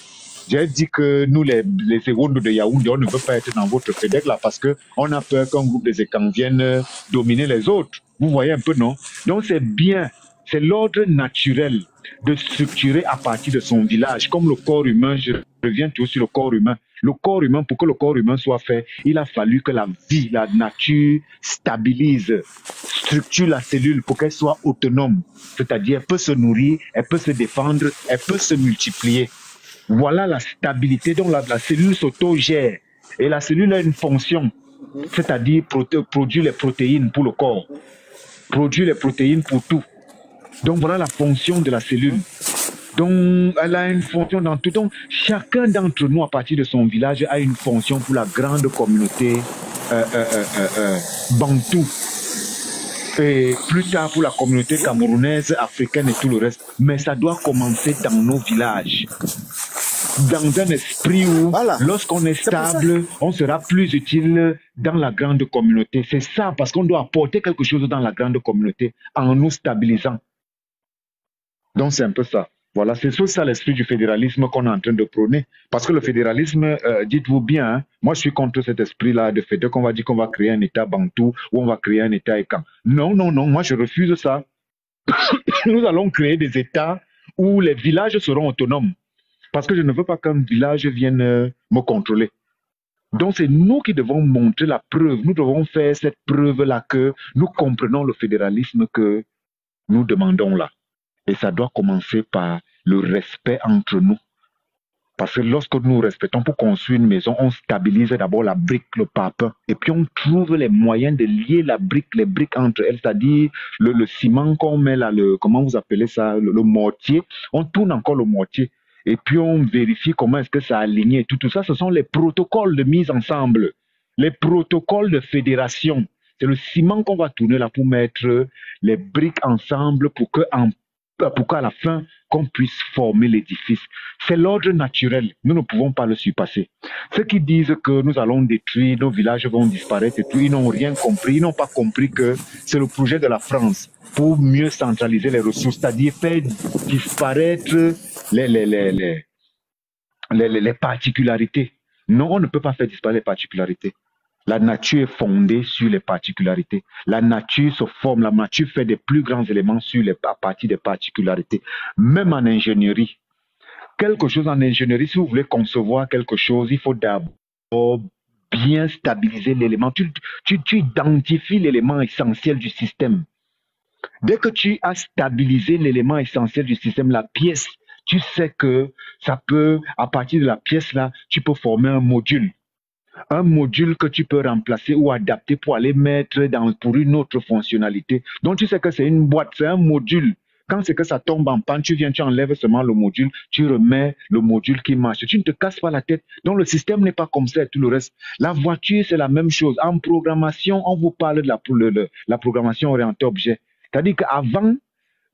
J'ai dit que nous, les secondes de Yaoundé, on ne veut pas être dans votre FEDEC là parce qu'on a peur qu'un groupe des Écans vienne dominer les autres. Vous voyez un peu, non? Donc c'est bien, c'est l'ordre naturel de structurer à partir de son village. Comme le corps humain, je reviens toujours sur le corps humain. Le corps humain, pour que le corps humain soit fait, il a fallu que la vie, la nature stabilise, structure la cellule pour qu'elle soit autonome. C'est-à-dire, elle peut se nourrir, elle peut se défendre, elle peut se multiplier. Voilà la stabilité dont la cellule s'auto-gère. Et la cellule a une fonction, c'est-à-dire produire les protéines pour le corps, produire les protéines pour tout. Donc voilà la fonction de la cellule. Donc elle a une fonction dans tout. Donc chacun d'entre nous, à partir de son village, a une fonction pour la grande communauté bantou. Et plus tard pour la communauté camerounaise, africaine et tout le reste. Mais ça doit commencer dans nos villages. Dans un esprit où, lorsqu'on est stable, on sera plus utile dans la grande communauté. C'est ça, parce qu'on doit apporter quelque chose dans la grande communauté en nous stabilisant. Donc c'est un peu ça. Voilà, c'est sur ça l'esprit du fédéralisme qu'on est en train de prôner. Parce que le fédéralisme, dites-vous bien, hein, moi je suis contre cet esprit-là de fédéral, qu'on va dire qu'on va créer un État bantou ou on va créer un État écan. Non, non, non, moi je refuse ça. Nous allons créer des États où les villages seront autonomes. Parce que je ne veux pas qu'un village vienne me contrôler. Donc c'est nous qui devons montrer la preuve. Nous devons faire cette preuve-là que nous comprenons le fédéralisme que nous demandons là. Et ça doit commencer par le respect entre nous. Parce que lorsque nous respectons pour construire une maison, on stabilise d'abord la brique, le pape, et puis on trouve les moyens de lier les briques entre elles, c'est-à-dire le ciment qu'on met là, comment vous appelez ça, le mortier, on tourne encore le mortier, et puis on vérifie comment est-ce que ça a aligné. Tout ça, ce sont les protocoles de mise ensemble, les protocoles de fédération. C'est le ciment qu'on va tourner là pour mettre les briques ensemble pour qu'à la fin, qu'on puisse former l'édifice. C'est l'ordre naturel. Nous ne pouvons pas le surpasser. Ceux qui disent que nous allons détruire, nos villages vont disparaître et tout, ils n'ont rien compris. Ils n'ont pas compris que c'est le projet de la France pour mieux centraliser les ressources, c'est-à-dire faire disparaître les particularités. Non, on ne peut pas faire disparaître les particularités. La nature est fondée sur les particularités. La nature se forme, la nature fait des plus grands éléments à partir des particularités. Même en ingénierie. Quelque chose en ingénierie, si vous voulez concevoir quelque chose, il faut d'abord bien stabiliser l'élément. Tu identifies l'élément essentiel du système. Dès que tu as stabilisé l'élément essentiel du système, la pièce, tu sais que ça peut, à partir de la pièce-là, tu peux former un module. Un module que tu peux remplacer ou adapter pour aller mettre pour une autre fonctionnalité. Donc tu sais que c'est une boîte, c'est un module. Quand c'est que ça tombe en panne, tu enlèves seulement le module, tu remets le module qui marche. Tu ne te casses pas la tête. Donc le système n'est pas comme ça et tout le reste. La voiture, c'est la même chose. En programmation, on vous parle de la programmation orientée objet. C'est-à-dire qu'avant,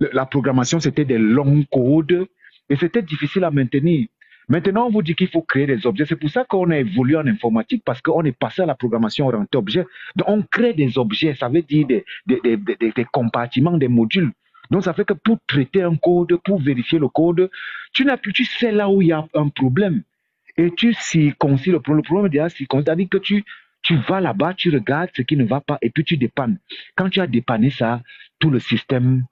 la programmation, c'était des longs codes et c'était difficile à maintenir. Maintenant, on vous dit qu'il faut créer des objets. C'est pour ça qu'on a évolué en informatique, parce qu'on est passé à la programmation orientée objet. Donc, on crée des objets, ça veut dire des compartiments, des modules. Donc, ça fait que pour traiter un code, pour vérifier le code, tu sais là où il y a un problème. Et tu circoncis le problème. Le problème est déjà circoncis. C'est-à-dire que tu vas là-bas, tu regardes ce qui ne va pas et puis tu dépannes. Quand tu as dépanné ça, tout le système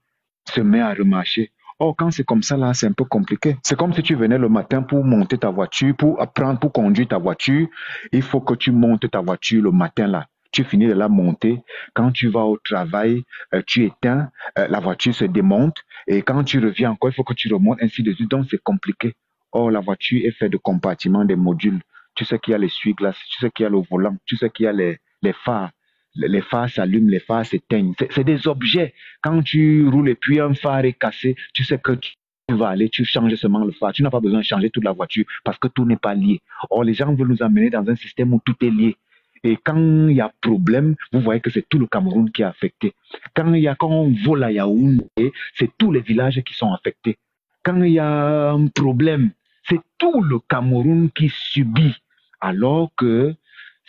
se met à remarcher. Or, quand c'est comme ça, là, c'est un peu compliqué. C'est comme si tu venais le matin pour monter ta voiture, pour apprendre, pour conduire ta voiture. Il faut que tu montes ta voiture le matin, là. Tu finis de la monter. Quand tu vas au travail, tu éteins, la voiture se démonte. Et quand tu reviens encore, il faut que tu remontes, ainsi de suite. Donc, c'est compliqué. Or, la voiture est faite de compartiments, des modules. Tu sais qu'il y a l'essuie-glace, tu sais qu'il y a le volant, tu sais qu'il y a les phares. Les phares s'allument, les phares s'éteignent. C'est des objets. Quand tu roules et puis un phare est cassé, tu sais que tu vas aller, tu changes seulement le phare. Tu n'as pas besoin de changer toute la voiture parce que tout n'est pas lié. Or, les gens veulent nous amener dans un système où tout est lié. Et quand il y a problème, vous voyez que c'est tout le Cameroun qui est affecté. Quand on vole à Yaoundé, c'est tous les villages qui sont affectés. Quand il y a un problème, c'est tout le Cameroun qui subit. Alors que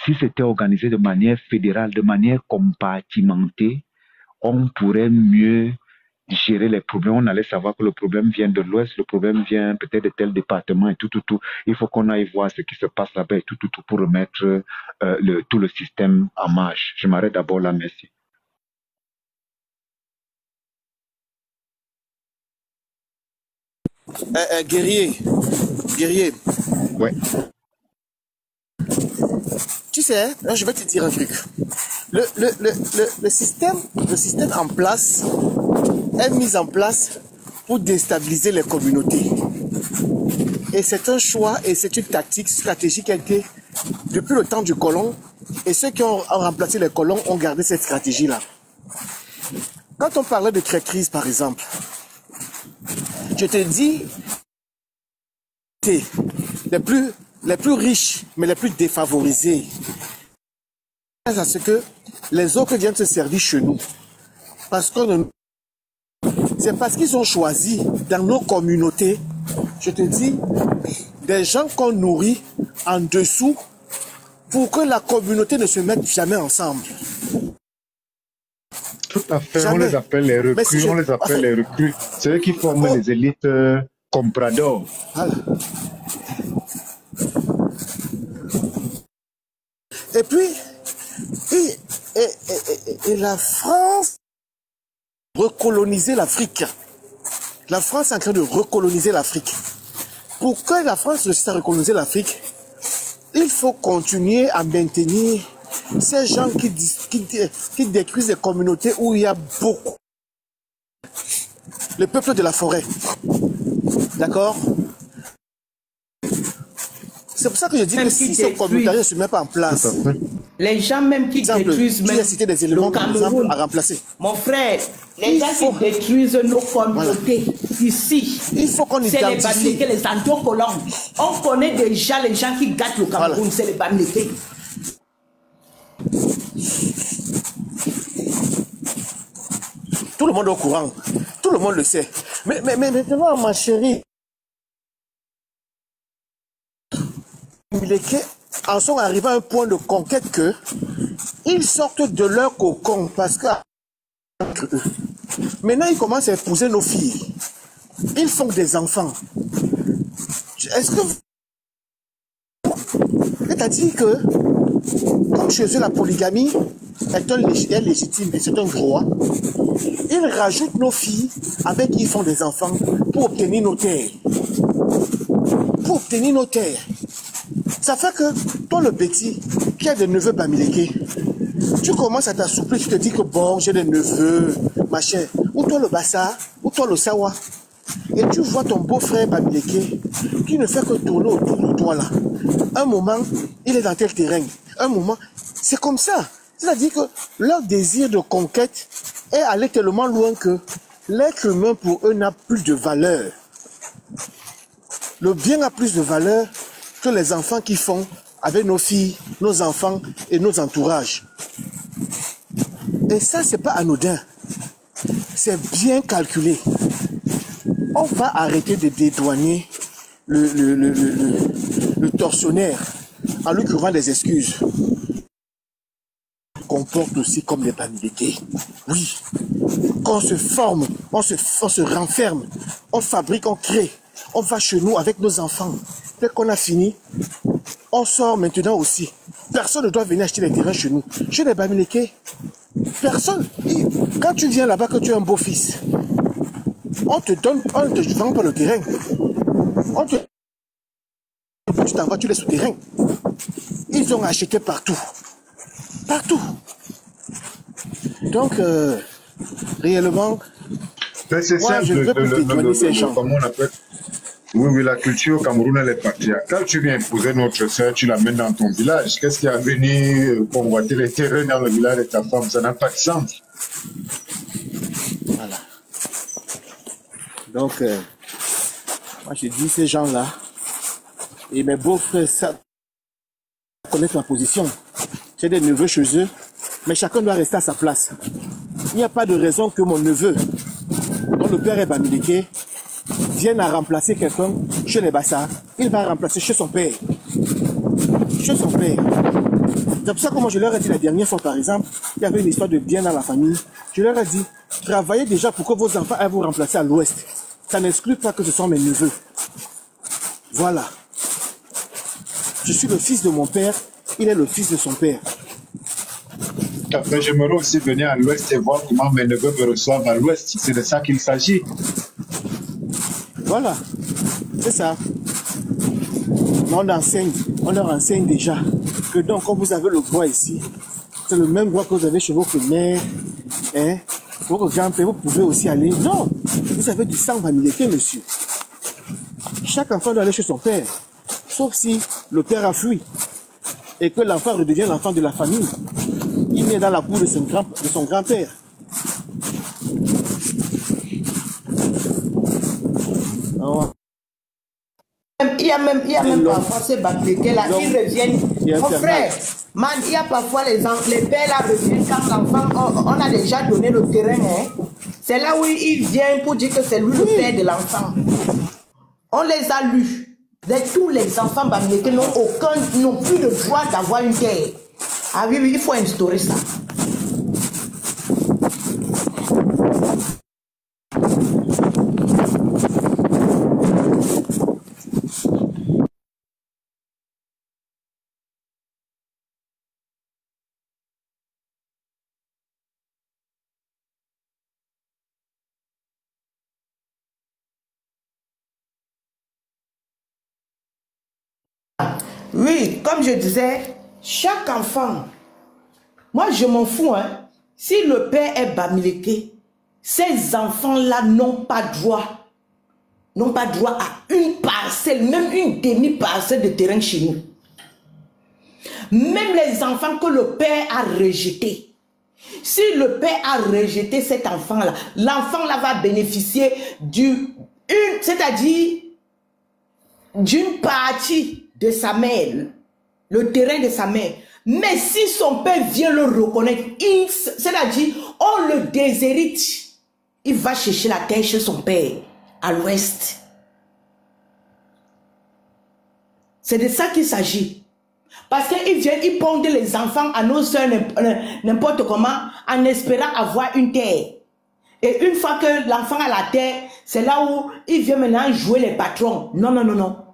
si c'était organisé de manière fédérale, de manière compartimentée, on pourrait mieux gérer les problèmes. On allait savoir que le problème vient de l'Ouest, le problème vient peut-être de tel département et tout. Il faut qu'on aille voir ce qui se passe là-bas et tout pour remettre tout le système en marche. Je m'arrête d'abord là, merci. Guerrier. Ouais. Tu sais, là, je vais te dire un truc. Le système en place est mis en place pour déstabiliser les communautés. Et c'est un choix et c'est une tactique stratégique qui a été depuis le temps du colon, et ceux qui ont remplacé les colons ont gardé cette stratégie-là. Quand on parlait de traîtrise, par exemple, je te dis, les plus riches, mais les plus défavorisés, c'est à ce que les autres viennent se servir chez nous. C'est parce qu'ils ont choisi dans nos communautés, je te dis, des gens qu'on nourrit en dessous pour que la communauté ne se mette jamais ensemble. Tout à fait, Jamais. on les appelle les recrues, on les appelle les recrues. C'est eux qui forment les élites compradors. Voilà. Et puis, et la France recoloniser l'Afrique. La France est en train de recoloniser l'Afrique. Pour que la France réussisse à recoloniser l'Afrique, il faut continuer à maintenir ces gens qui détruisent les communautés où il y a beaucoup. Le peuple de la forêt. D'accord? C'est pour ça que je dis que si ce communautarisme ne se met pas en place, les gens même qui détruisent même cité des éléments par exemple à remplacer. Mon frère, les gens qui détruisent nos communautés ici, il faut qu'on c'est les identifie. Bamileke, les anto-colons. On connaît déjà les gens qui gâtent le Cameroun, c'est les Bamileke. Tout le monde est au courant. Tout le monde le sait. Mais maintenant, ma chérie, les Bamileke en sont arrivés à un point de conquête que ils sortent de leur cocon parce que maintenant ils commencent à épouser nos filles. Ils font des enfants. Est-ce que c'est-à-dire que comme chez eux la polygamie est légitime et c'est un droit, ils rajoutent nos filles avec qui ils font des enfants pour obtenir nos terres. Pour obtenir nos terres. Ça fait que toi le petit qui a des neveux Bamileke, tu commences à t'assouplir, tu te dis que bon, j'ai des neveux, machin. Ou toi le Bassa, ou toi le Sawa. Et tu vois ton beau-frère Bamileke qui ne fait que tourner autour de toi là. Un moment, il est dans tel terrain. Un moment, c'est comme ça. C'est-à-dire que leur désir de conquête est allé tellement loin que l'être humain pour eux n'a plus de valeur. Le bien a plus de valeur que les enfants qui font avec nos filles, nos enfants et nos entourages. Et ça, c'est pas anodin. C'est bien calculé. On va arrêter de dédouaner le tortionnaire en lui trouvant des excuses. On comporte aussi comme les Bamileke. Oui. Quand on se forme, on se renferme, on fabrique, on crée. On va chez nous avec nos enfants. Dès qu'on a fini, on sort maintenant aussi. Personne ne doit venir acheter des terrains chez nous. Chez les Bamileke, personne. Quand tu viens là-bas, que tu es un beau-fils, on te vend pas le terrain. Tu t'en vas, tu laisses au terrain. Ils ont acheté partout. Partout. Donc, réellement, c'est moi, simple, je ne veux plus dédouaner ces gens. comment on appelle. Oui, la culture au Cameroun, elle est patriarcale. Quand tu viens épouser notre soeur, tu l'amènes dans ton village. Qu'est-ce qui a venu convoiter les terrains dans le village de ta femme? Ça n'a pas de sens. Voilà. Donc, moi, je dis ces gens-là, et mes beaux-frères savent connaître ma position. J'ai des neveux chez eux, mais chacun doit rester à sa place. Il n'y a pas de raison que mon neveu, dont le père est Bamileke, vienne à remplacer quelqu'un chez les Bassa. Il va remplacer chez son père. Chez son père. C'est pour ça que moi je leur ai dit la dernière fois par exemple, il y avait une histoire de bien dans la famille. Je leur ai dit, travaillez déjà pour que vos enfants aillent vous remplacer à l'ouest. Ça n'exclut pas que ce sont mes neveux. Voilà. Je suis le fils de mon père, il est le fils de son père. Après, j'aimerais aussi venir à l'ouest et voir comment mes neveux me reçoivent à l'ouest. C'est de ça qu'il s'agit. Voilà, c'est ça. On leur enseigne déjà que donc quand vous avez le droit ici, c'est le même droit que vous avez chez votre mère, hein, votre grand-père, vous pouvez aussi aller. Non, vous avez du sang Bamileke, monsieur. Chaque enfant doit aller chez son père, sauf si le père a fui. et que l'enfant redevient l'enfant de la famille. Il naît dans la cour de son grand-père. Il y a même parfois ces Bamileke là, ils reviennent. Mon frère, man, il y a parfois les pères là reviennent quand l'enfant, on a déjà donné le terrain. Hein. C'est là où il vient pour dire que c'est lui le père de l'enfant. On les a lus. Tous les enfants Bamileke n'ont plus le droit d'avoir une terre. Ah oui, il faut instaurer ça. Oui, comme je disais, chaque enfant, moi je m'en fous, hein. Si le père est Bamileke, ces enfants-là n'ont pas droit à une parcelle, même une demi-parcelle de terrain chez nous. Même les enfants que le père a rejetés. Si le père a rejeté cet enfant-là, l'enfant-là va bénéficier c'est-à-dire d'une partie de sa mère, le terrain de sa mère. Mais si son père vient le reconnaître, c'est-à-dire on le déshérite, il va chercher la terre chez son père, à l'ouest. C'est de ça qu'il s'agit. Parce qu'ils viennent, ils pondent les enfants à nos soeurs n'importe comment, en espérant avoir une terre. Et une fois que l'enfant a la terre, c'est là où il vient maintenant jouer les patrons. Non, non, non, non.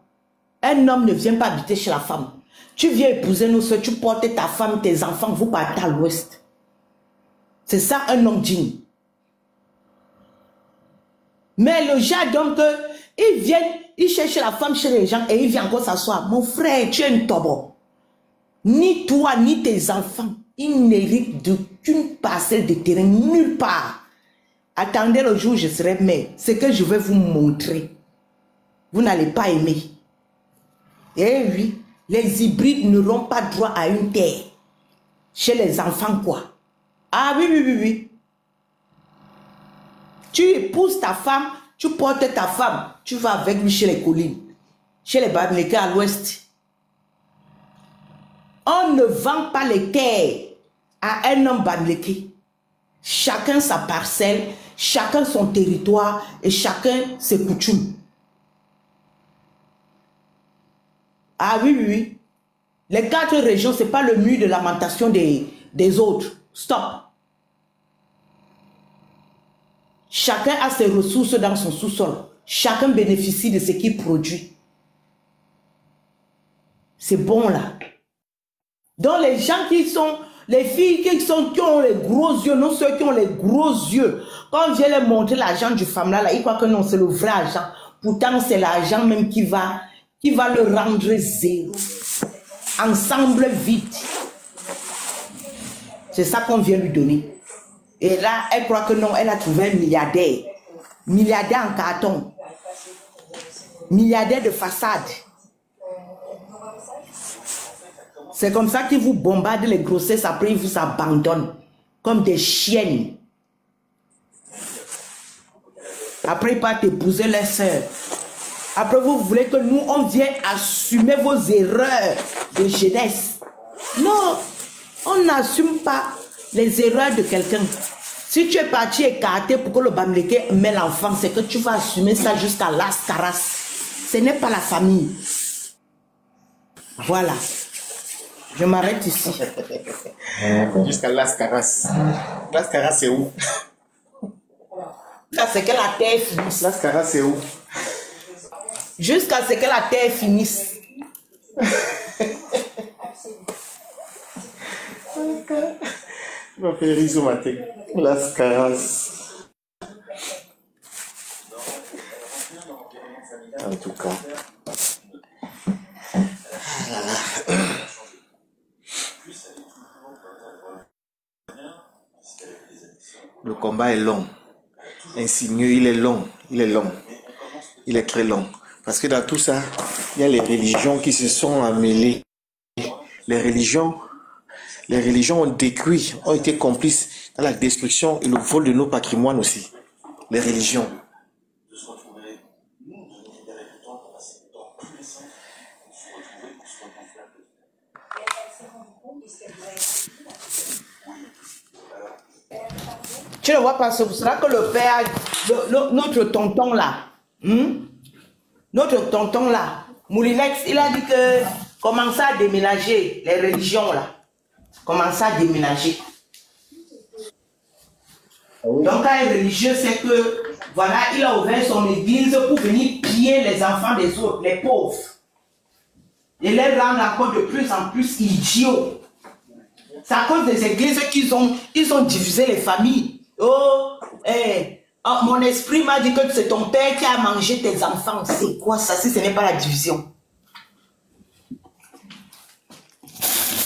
Un homme ne vient pas habiter chez la femme. Tu viens épouser nos soeurs, tu portes ta femme, tes enfants, vous partez à l'ouest. C'est ça un homme digne. Mais le genre d'homme que, il vient, il cherche la femme chez les gens et il vient encore s'asseoir. Mon frère, tu es une tobo. Ni toi, ni tes enfants, ils n'héritent d'aucune parcelle de terrain, nulle part. Attendez le jour où je serai mère. Ce que je vais vous montrer, vous n'allez pas aimer. Eh oui, les hybrides n'auront pas droit à une terre. Chez les enfants, quoi. Ah oui, oui, oui, oui. Tu épouses ta femme, tu portes ta femme, tu vas avec lui chez les collines, chez les Bamileke à l'ouest. On ne vend pas les terres à un homme Bamileke. Chacun sa parcelle, chacun son territoire et chacun ses coutumes. Ah oui, oui, oui. Les 4 régions, ce n'est pas le mur de lamentation des autres. Stop. Chacun a ses ressources dans son sous-sol. Chacun bénéficie de ce qu'il produit. C'est bon là. Donc les gens qui sont, les filles qui ont les gros yeux, non ceux qui ont les gros yeux, quand on vient leur montrer l'argent du femme là, ils croient que non, c'est le vrai argent. Pourtant, c'est l'argent même qui va le rendre zéro. Ensemble vite. C'est ça qu'on vient lui donner. Et là, elle croit que non, elle a trouvé un milliardaire. Milliardaire en carton. Milliardaire de façade. C'est comme ça qu'ils vous bombardent les grossesses, après ils vous abandonnent. Comme des chiennes. Après ils partent épouser les sœurs. Après vous voulez que nous, on vienne assumer vos erreurs de jeunesse. Non, on n'assume pas les erreurs de quelqu'un. Si tu es parti écarter pour que le Bamileke met l'enfant, c'est que tu vas assumer ça jusqu'à Las Caras. Ce n'est pas la famille. Voilà. Je m'arrête ici. Jusqu'à Las Caras. Las Caras, c'est où? Jusqu'à ce que la terre finisse. Las Caras, c'est où? Jusqu'à ce que la terre finisse. Tu vas faire rire ce matin. Las Caras. En tout cas. Le combat est long. Insinueux, il est long. Il est long. Il est très long. Parce que dans tout ça, il y a les religions qui se sont emmêlées. les religions ont été complices dans la destruction et le vol de nos patrimoines aussi. Les religions. Tu ne vois pas, c'est pour cela que le père, notre tonton là, Moulinex, il a dit que commencez à déménager les religions là. Commencez à déménager. Donc quand un religieux sait que, voilà, il a ouvert son église pour venir piller les enfants des autres, les pauvres. Et les rendre encore de plus en plus idiots. C'est à cause des églises qu'ils ont divisé les familles. Oh, mon esprit m'a dit que c'est ton père qui a mangé tes enfants. C'est quoi ça si ce n'est pas la division?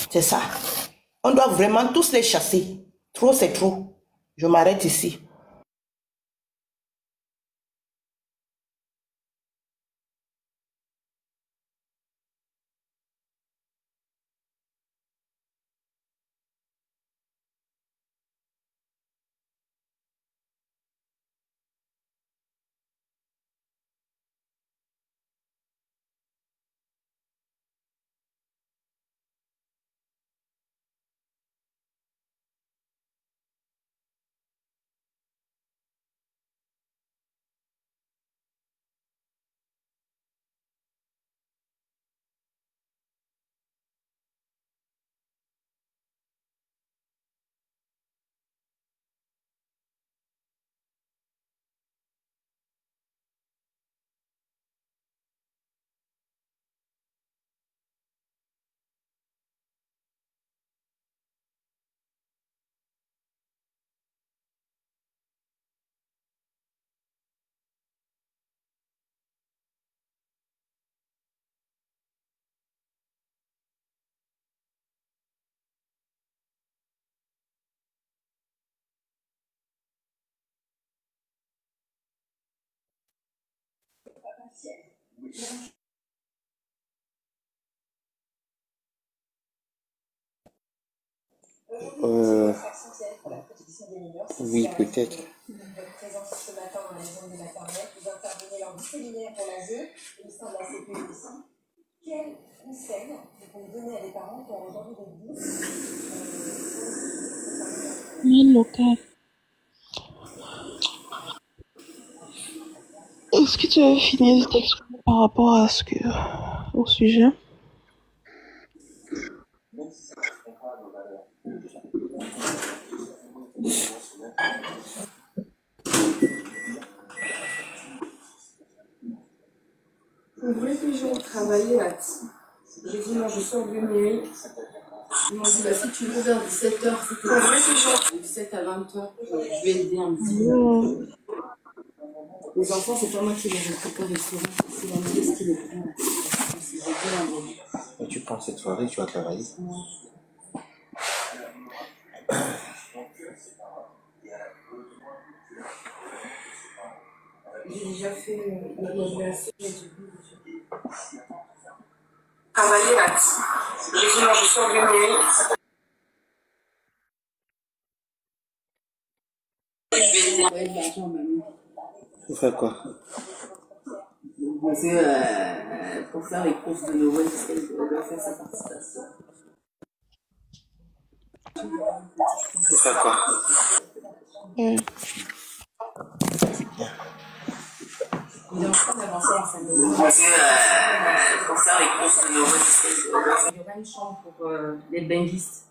C'est ça. On doit vraiment tous les chasser. Trop, c'est trop. Je m'arrête ici. Oui, peut-être. Présence ce matin dans la zone de maternelle, vous intervenez lors du séminaire pour la jeune et l'histoire de la sécurité aussi. Quels conseils vous pouvez donner à des parents qui ont aujourd'hui des doutes Local. Est-ce que tu avais fini de t'exprimer par rapport à au sujet? En vrai, les gens ont travaillé là-dessus. J'ai dit, non, je sors de nuit. Ils m'ont dit, bah, si tu veux vers 17h, c'était en vrai, les gens. De 17 à 20h, je vais aider un petit peu. Les enfants, c'est pas moi qui les récupère au restaurant. C'est la maîtresse qui les prend. Et tu penses cette soirée, tu vas travailler? J'ai déjà fait l'évaluation du coup. Travailler là-dessus. J'ai dit, non, je sors de nuit. Pour faire quoi? Parce que pour faire les courses de Noël, parce qu'elle doit faire sa participation. Pour faire quoi? Il est en train d'avancer à sa maison. Parce que pour faire les courses de Noël, parce qu'elle doit faire. Il y aura une chambre pour les bengistes.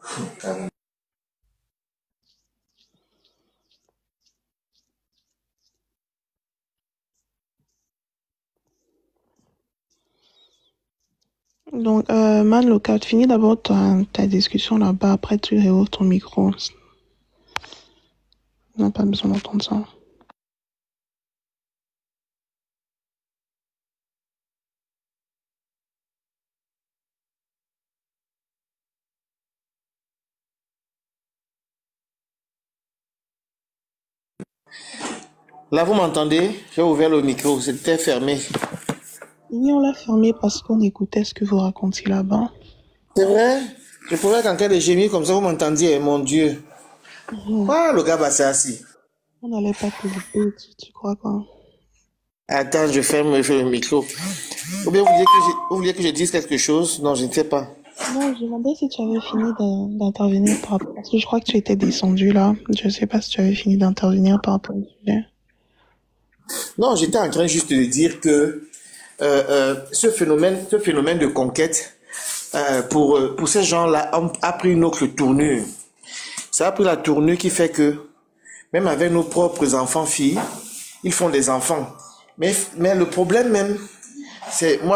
Donc, Local, finis d'abord ta discussion là-bas, après tu réouvres ton micro. On n'a pas besoin d'entendre ça. Là, vous m'entendez? J'ai ouvert le micro, c'était fermé. Oui, on l'a fermé parce qu'on écoutait ce que vous racontiez là-bas. C'est vrai? Je pourrais qu'en cas de gémir comme ça, vous m'entendiez, mon Dieu. Ah, le gars va assis. On n'allait pas te louper, tu crois quoi? Attends, je ferme le micro. Ou bien vous vouliez que je dise quelque chose? Non, je ne sais pas. Non, je demandais si tu avais fini d'intervenir par rapport... Parce que je crois que tu étais descendu là. Je ne sais pas si tu avais fini d'intervenir par rapport au sujet. Non, j'étais en train juste de dire que ce phénomène de conquête, pour ces gens-là, a pris une autre tournure. Ça a pris la tournure qui fait que, même avec nos propres enfants-filles, ils font des enfants. Mais le problème même,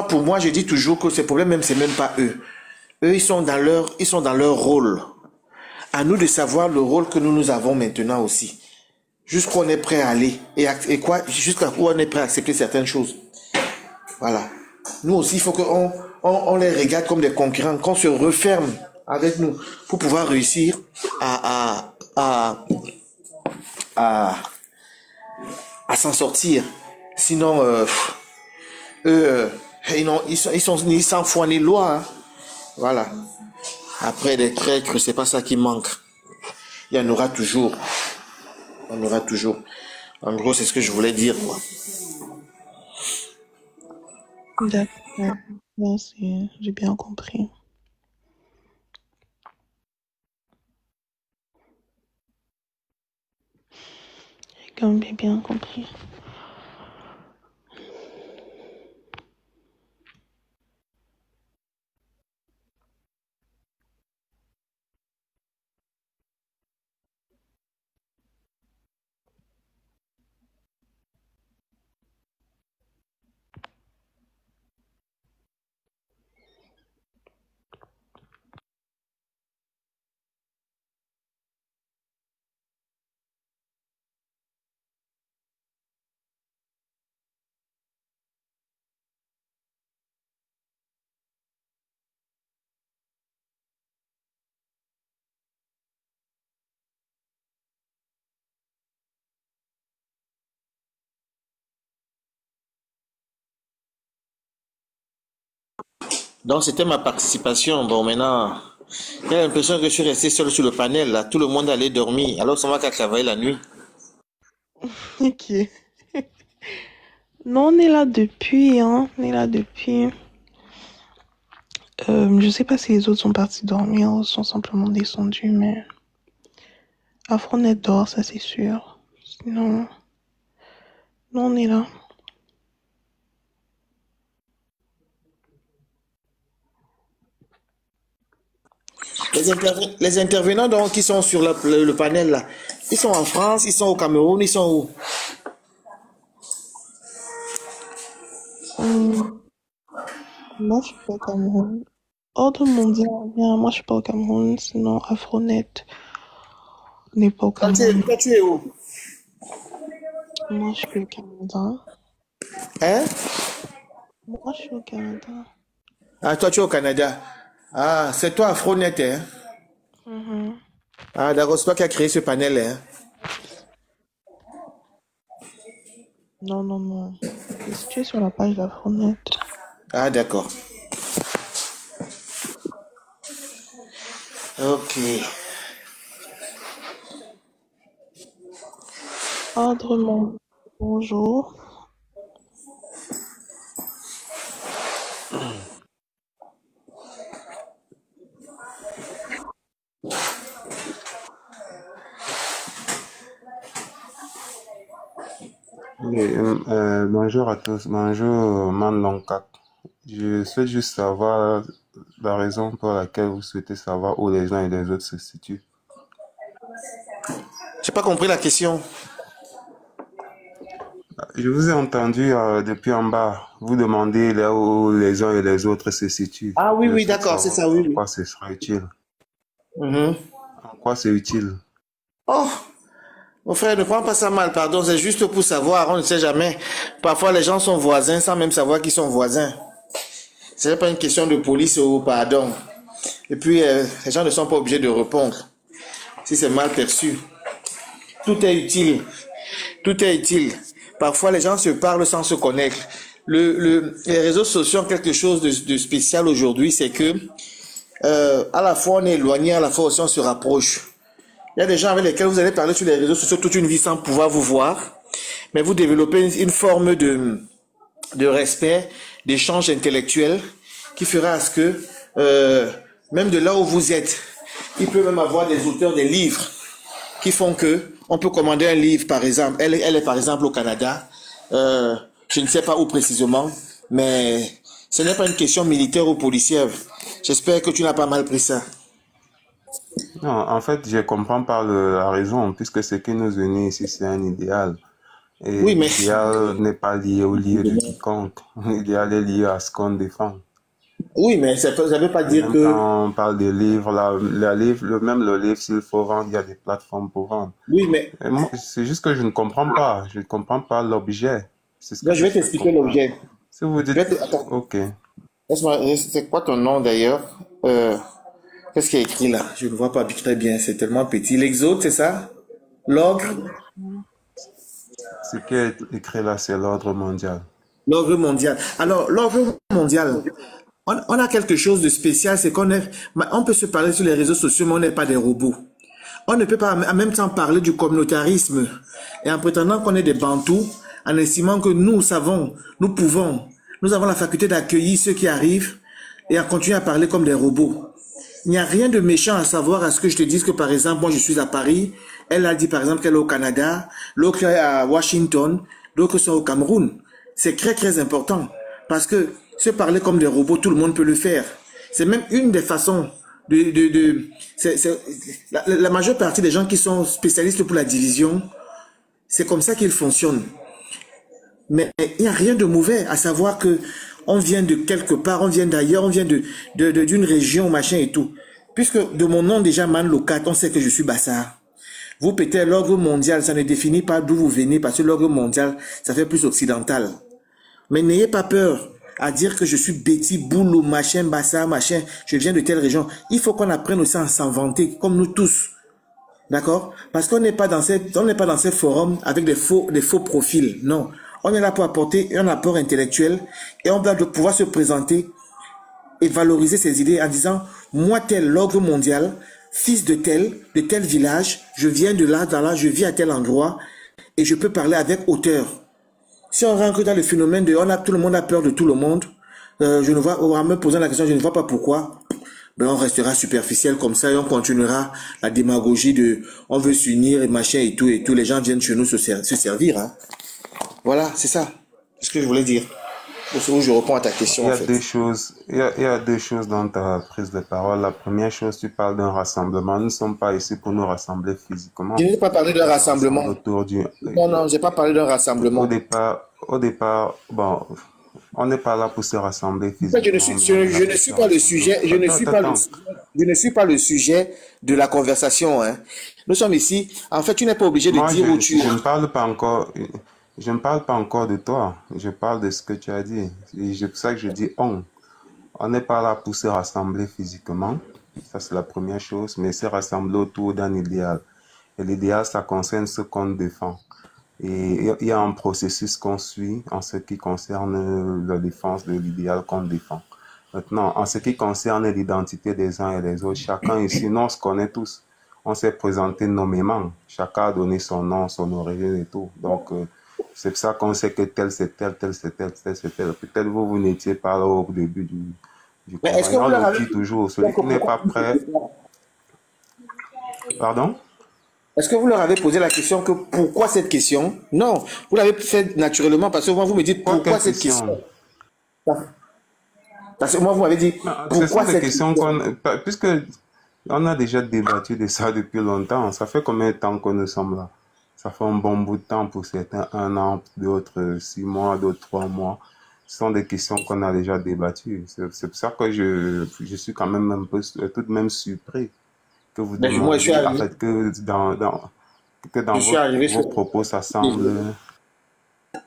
pour moi, je dis toujours que ce problème même, c'est même pas eux. Eux, ils sont dans leur rôle. À nous de savoir le rôle que nous avons maintenant aussi. Jusqu'où on est prêt à aller. Jusqu'à où on est prêt à accepter certaines choses. Voilà. Nous aussi, il faut qu'on les regarde comme des concurrents, qu'on se referme avec nous pour pouvoir réussir à s'en sortir. Sinon, eux, ils s'en foutent ni loi. Hein. Voilà. Après des traîtres, c'est pas ça qui manque. Il y en aura toujours. On aura toujours. En gros, c'est ce que je voulais dire, quoi. D'accord. Merci, j'ai bien compris. J'ai quand même bien compris. Donc, c'était ma participation. Bon, maintenant, j'ai l'impression que je suis resté seul sur le panel, là. Tout le monde allait dormir. Alors, ça va qu'à travailler la nuit. Ok. Non, on est là depuis, hein. On est là depuis. Je sais pas si les autres sont partis dormir ou sont simplement descendus, mais Afronet dort, ça c'est sûr. Sinon, non, on est là. Les intervenants donc, qui sont sur le panel, là, ils sont en France, ils sont au Cameroun, ils sont où? Moi, je suis pas au Cameroun. Ordre mondial, bien, moi je suis pas au Cameroun, sinon Afronet n'est pas au Cameroun. Toi, tu es où? Moi, je suis au Canada. Hein? Moi, je suis au Canada. Ah, toi, tu es au Canada. Ah, c'est toi, Afronet, hein? Ah, d'accord, c'est toi qui as créé ce panel, hein? Non, non, non. C'est situé sur la page d'Afronet. Ah, d'accord. Ok. Ordre mondial, bonjour. Bonjour à tous, bonjour Manlonkak. Je souhaite juste savoir la raison pour laquelle vous souhaitez savoir où les uns et les autres se situent. J'ai pas compris la question. Je vous ai entendu depuis en bas, vous demander là où les uns et les autres se situent. Ah oui, oui, d'accord, c'est ça, oui. En quoi ce sera utile? En quoi c'est utile? Oh! Mon frère, ne prends pas ça mal, pardon, c'est juste pour savoir, on ne sait jamais. Parfois, les gens sont voisins sans même savoir qu'ils sont voisins. C'est pas une question de police ou pardon. Et puis, les gens ne sont pas obligés de répondre si c'est mal perçu. Tout est utile. Tout est utile. Parfois, les gens se parlent sans se connaître. Les réseaux sociaux ont quelque chose de spécial aujourd'hui, c'est que à la fois on est éloigné, à la fois aussi on se rapproche. Il y a des gens avec lesquels vous allez parler sur les réseaux sociaux toute une vie sans pouvoir vous voir, mais vous développez une forme de respect, d'échange intellectuel qui fera à ce que, même de là où vous êtes, il peut même avoir des auteurs des livres qui font que on peut commander un livre, par exemple. Elle est par exemple au Canada. Je ne sais pas où précisément, mais ce n'est pas une question militaire ou policière. J'espère que tu n'as pas mal pris ça. Non, en fait, je comprends pas la raison, puisque ce qui nous unit ici, c'est un idéal. Et Oui, mais l'idéal n'est pas lié au lieu de quiconque. L'idéal est lié à ce qu'on défend. oui, mais ça ne veut pas Et dire même que quand on parle de livres, même le livre, s'il faut vendre, il y a des plateformes pour vendre. oui, mais Et moi, c'est juste que je ne comprends pas. Je ne comprends pas l'objet. C'est ce que là, je vais j'essaie de t'expliquer comprendre. l'objet. Si vous dites, Attends, ok, c'est quoi ton nom d'ailleurs? Qu'est-ce qu'il y a écrit là? Je ne vois pas très bien, c'est tellement petit. L'Exode, c'est ça? L'ogre? ce qui est écrit là, c'est l'ordre mondial. L'ordre mondial. Alors, l'ordre mondial, on a quelque chose de spécial, c'est on peut se parler sur les réseaux sociaux, mais on n'est pas des robots. On ne peut pas en même temps parler du communautarisme et en prétendant qu'on est des bantous, en estimant que nous avons la faculté d'accueillir ceux qui arrivent et à continuer à parler comme des robots. Il n'y a rien de méchant à savoir à ce que je te dise que, par exemple, moi je suis à Paris, elle a dit par exemple qu'elle est au Canada, l'autre est à Washington, d'autres sont au Cameroun. C'est très très important parce que se parler comme des robots, tout le monde peut le faire. C'est même une des façons la majeure partie des gens qui sont spécialistes pour la division, c'est comme ça qu'ils fonctionnent. Mais il n'y a rien de mauvais à savoir que on vient de quelque part, on vient d'ailleurs, on vient d'une région, machin et tout. Puisque de mon nom déjà, Man Locat, on sait que je suis Bassar. Vous pétez l'ordre mondial, ça ne définit pas d'où vous venez, parce que l'ordre mondial, ça fait plus occidental. Mais n'ayez pas peur à dire que je suis Betty, Boulou, machin, Bassar, machin, je viens de telle région. Il faut qu'on apprenne aussi à s'inventer, comme nous tous. D'accord? Parce qu'on n'est pas dans ces forums avec des faux profils. Non. On est là pour apporter un apport intellectuel et on doit pouvoir se présenter et valoriser ses idées en disant, moi tel, l'ordre mondial, fils de tel village, je viens de là, je vis à tel endroit et je peux parler avec hauteur. Si on rentre dans le phénomène de tout le monde a peur de tout le monde, en me posant la question, je ne vois pas pourquoi, ben on restera superficiel comme ça et on continuera la démagogie de on veut s'unir et machin et tout, les gens viennent chez nous se servir. Hein. Voilà, c'est ça. C'est ce que je voulais dire. Je réponds à ta question. Il y a deux choses dans ta prise de parole. La première chose, tu parles d'un rassemblement. Nous ne sommes pas ici pour nous rassembler physiquement. Je n'ai pas parlé d'un rassemblement. Non, j'ai pas parlé d'un rassemblement. Au départ, bon, on n'est pas là pour se rassembler physiquement. Je ne suis pas le sujet. Je ne suis pas le sujet de la conversation. Hein. Nous sommes ici. En fait, tu n'es pas obligé de dire où tu es. Je ne parle pas encore de toi. Je parle de ce que tu as dit. C'est pour ça que je dis on. On n'est pas là pour se rassembler physiquement. Ça, c'est la première chose. Mais se rassembler autour d'un idéal. Et l'idéal, ça concerne ce qu'on défend. Et il y a un processus qu'on suit en ce qui concerne la défense de l'idéal qu'on défend. Maintenant, en ce qui concerne l'identité des uns et des autres, chacun ici, nous, on se connaît tous. On s'est présenté nommément. Chacun a donné son nom, son origine et tout. Donc, c'est pour ça qu'on sait que tel c'est tel, tel c'est tel, tel c'est tel. Peut-être vous n'étiez pas là au début du combat. Est-ce que vous leur avez... toujours, celui qui n'est pas prêt... Pardon? Est-ce que vous leur avez posé la question que pourquoi cette question? Non, vous l'avez fait naturellement parce que moi vous me dites pourquoi cette question? Parce que moi vous m'avez dit pourquoi cette question? Puisque on a déjà débattu de ça depuis longtemps. Ça fait combien de temps que nous sommes là? Ça fait un bon bout de temps pour certains, 1 an, d'autres 6 mois, d'autres 3 mois. Ce sont des questions qu'on a déjà débattues. C'est pour ça que je suis quand même un peu tout de même surpris que vous demandiez, en fait, que dans vos propos, ça semble... Je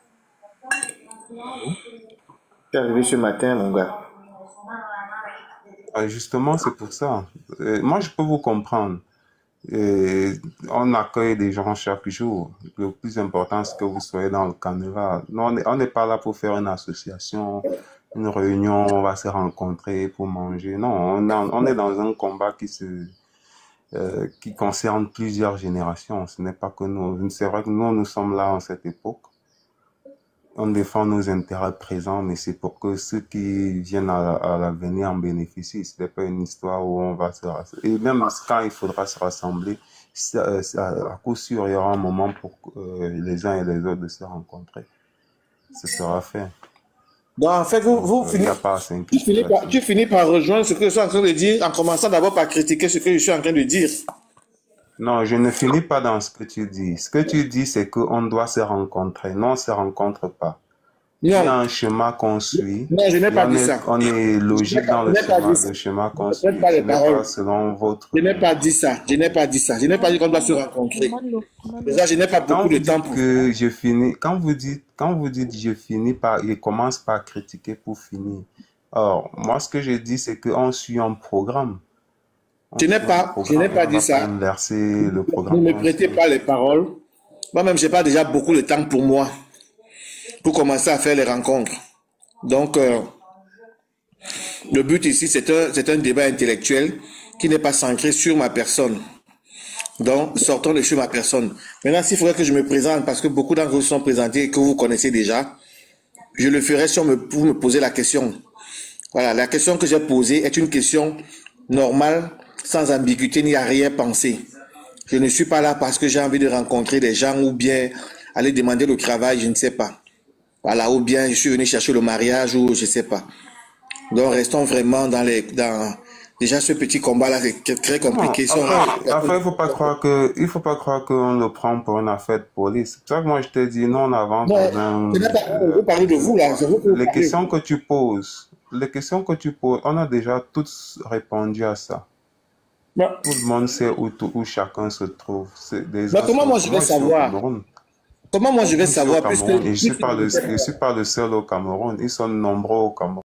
suis arrivé ce matin, mon gars. Justement, c'est pour ça. Moi, je peux vous comprendre. On accueille des gens chaque jour. Le plus important, c'est que vous soyez dans le carnaval. Non, on n'est pas là pour faire une association une réunion, on va se rencontrer pour manger. Non, on est dans un combat qui concerne plusieurs générations. Ce n'est pas que nous. C'est vrai que nous sommes là en cette époque. On défend nos intérêts présents, mais c'est pour que ceux qui viennent à l'avenir en bénéficient. Ce n'est pas une histoire où on va se rassembler. Et même quand il faudra se rassembler, à coup sûr, il y aura un moment pour les uns et les autres de se rencontrer. Ce sera fait. Donc, en fait, tu finis par rejoindre ce que je suis en train de dire en commençant d'abord par critiquer ce que je suis en train de dire. Non, je ne finis pas dans ce que tu dis. Ce que tu dis, c'est qu'on doit se rencontrer. Non, on ne se rencontre pas. Il y a un schéma qu'on suit. Non, je n'ai pas dit ça. On est logique dans le schéma qu'on suit. Je n'ai pas les paroles. Selon votre... Je n'ai pas dit ça. Je n'ai pas dit ça. Je n'ai pas dit qu'on doit se rencontrer. Déjà, je n'ai pas beaucoup de temps pour que je finis. Quand vous dites je finis par, il commence par critiquer pour finir. Alors, moi, ce que je dis, c'est qu'on suit un programme. Je n'ai pas dit ça. Le programme. Ne me prêtez pas les paroles. Moi-même, je n'ai pas déjà beaucoup de temps pour moi, pour commencer à faire les rencontres. Donc, le but ici, c'est un débat intellectuel qui n'est pas centré sur ma personne. Donc, sortons de sur ma personne. Maintenant, s'il faudrait que je me présente, parce que beaucoup d'entre vous sont présentés et que vous connaissez déjà, je le ferai si vous me posez la question. Voilà, la question que j'ai posée est une question normale, sans ambiguïté ni arrière-pensée. Je ne suis pas là parce que j'ai envie de rencontrer des gens ou bien aller demander le travail, je ne sais pas. Voilà, ou bien je suis venu chercher le mariage ou je ne sais pas. Donc, restons vraiment dans déjà ce petit combat-là, c'est très compliqué. Enfin, il faut pas croire qu'on le prend pour une affaire de police. C'est pour ça que moi je te dis, non, on avance. Vous parlez de vous, là. Les questions que tu poses, on a déjà tous répondu à ça. Tout le monde sait où chacun se trouve. Comment moi je vais savoir? Comment moi je vais savoir? Je ne suis pas le seul au Cameroun. Ils sont nombreux au Cameroun.